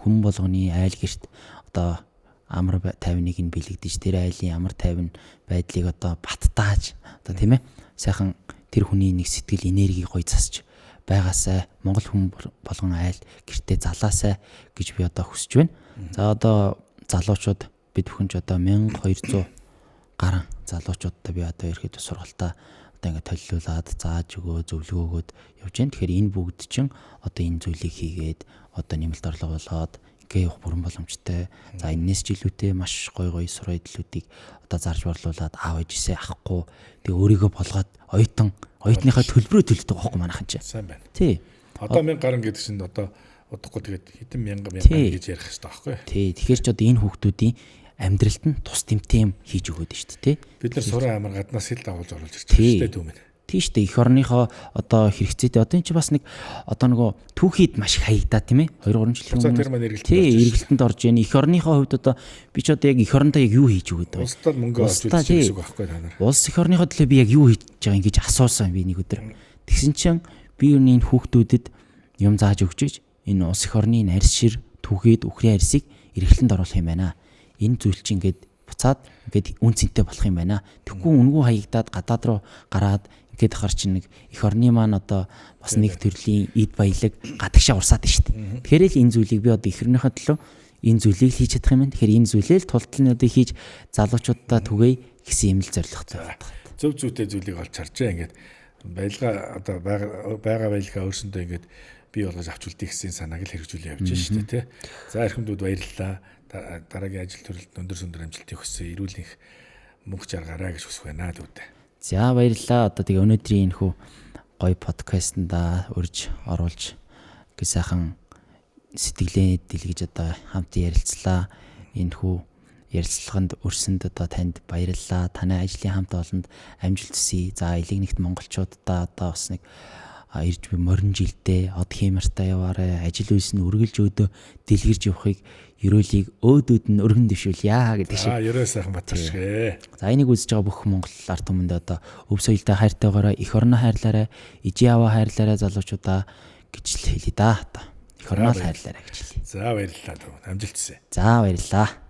хүн болгоны айл гэрт одоо амар тайвныг нь бэлэгдэж тэр айлын амар тайван байдлыг одоо баттааж одоо тийм ээ сайхан тэр хүний нэг сэтгэл энерги гоё засч байгаасай Монгол хүн болгон айл гэртээ залаасай гэж би одоо хүсэж байна. За одоо залуучууд бид бүхэн ч одоо 1200 гарan залуучуудтай би одоо ерөөхдөө сургалтаа одоо ингээд толилуулаад зааж өгөө зөвлөгөөгөөд явж байна. Тэгэхээр энэ бүгд чинь одоо энэ зүйлийг хийгээд одоо нэмэлт орлого олгоод ингээ явах бүрэн боломжтой. За энэс жилүүтэй маш гоё сураа идлүүдийг одоо зарж борлуулад аав ээжээсээ авахгүй тэг өөрийгөө болгоод оюутныхаа төлбөрөө төлдөг байхгүй манайхан ч. Сайн байна. Тий. Одоо 1000 гарan гэдэг чинь одоо удахгүй тэгээд хэдэн мянган гэж ярих хэрэгтэй байхгүй юу? Тий. Тэгэхээр ч одоо энэ хүүхдүүдийн амьдралд нь тус тэмтэй юм хийж өгöd нь шүү дээ. Бид нар сураа амар гаднаас хэл дагуулж оруулж ирж байгаа шүү дээ түүмээ. Тийм шүү дээ. Эх орныхоо одоо хэрэгцээтэй одоо энэ чи бас нэг одоо нөгөө түүхийд маш хаягдаа тийм ээ. 2 3 жилийн өмнө эргэлтэнд орж яана. Эх орныхоо хувьд одоо би ч одоо яг эх орондоо яг юу хийж өгöd вэ? Улсад мөнгө олж үзэх гэсэн үг байхгүй та нар. Улс эх орныхоо төлөө би яг юу хийж байгаа ингэж асуусан би нэг өдөр. Тэгсэн чинь би энэ хүүхдүүдэд юм зааж өгч иж энэ улс эх орны арьс шир түүхийд үхрийн арьсыг эргэлтэнд оруулах юм байна. Энэ зүйл чинь ингээд буцаад ингээд үн цэнтэй болох юм байна. Тэгвэл үнгүү хаягдаад гадаад руу гараад ингээд ахаар чинь нэг эх орны маань одоо бас нэг төрлийн эд баялаг гадагшаа урсаад байна шүү дээ. Тэгэхээр л энэ зүйлийг би одоо эх орныхоо төлөө энэ зүйлийг хийж чадах юм байна. Тэгэхээр энэ зүйлээ л тулталнуудыг хийж залуучуудаа түгээе гэсэн юм л зорилготой байна. Зөв зүйтэй зүйлийг олж харж байгаа ингээд баялгаа одоо байгаа баялгаа өөрсөндөө ингээд бий болгож авч үлдэх гэсэн санааг л хэрэгжүүлээ явж байна шүү дээ тий. За эрхэмдүүд баярлалаа. Дараагийн ажил төрөлд өндөр сүндөр амжилтыг хүсье. Эрүүл их мөнгө жаргаарай гэж хүсэх байна дүүтэй. За баярлалаа. Одоо тэгээ өнөөдрийн энэ хүү гоё подкастнда урьж оруулж гэ сайхан сэтгэлээ дэлгэж одоо хамт ярилцлаа. Энэ хүү ярилцлаганд өрсөнд одоо танд баярлалаа. Таны ажлын хамт олонд амжилт хүсье. За элэг нэгт монголчуудаа одоо бас нэг ирж буй морин жилдээ од хэмэртаа яваарай. Ажил үйлс нь үргэлж өдөө дэлгэрж явахыг ерөөлийг өөдөөд нь өргөн дэвшүүлье гэдэг шиг. Ерөө сайхан батаршгэ. За энийг үзэж байгаа бүх Монгол ард түмэнд одоо өв соёлтой хайртайгаараа эх орноо хайрлаарай, ижи аваа хайрлаарай залуучуудаа гэж л хэлье да. Эх орноо хайрлаарай гэж хэлье. За баярлалаа. Амжилт хүсье. За баярлалаа.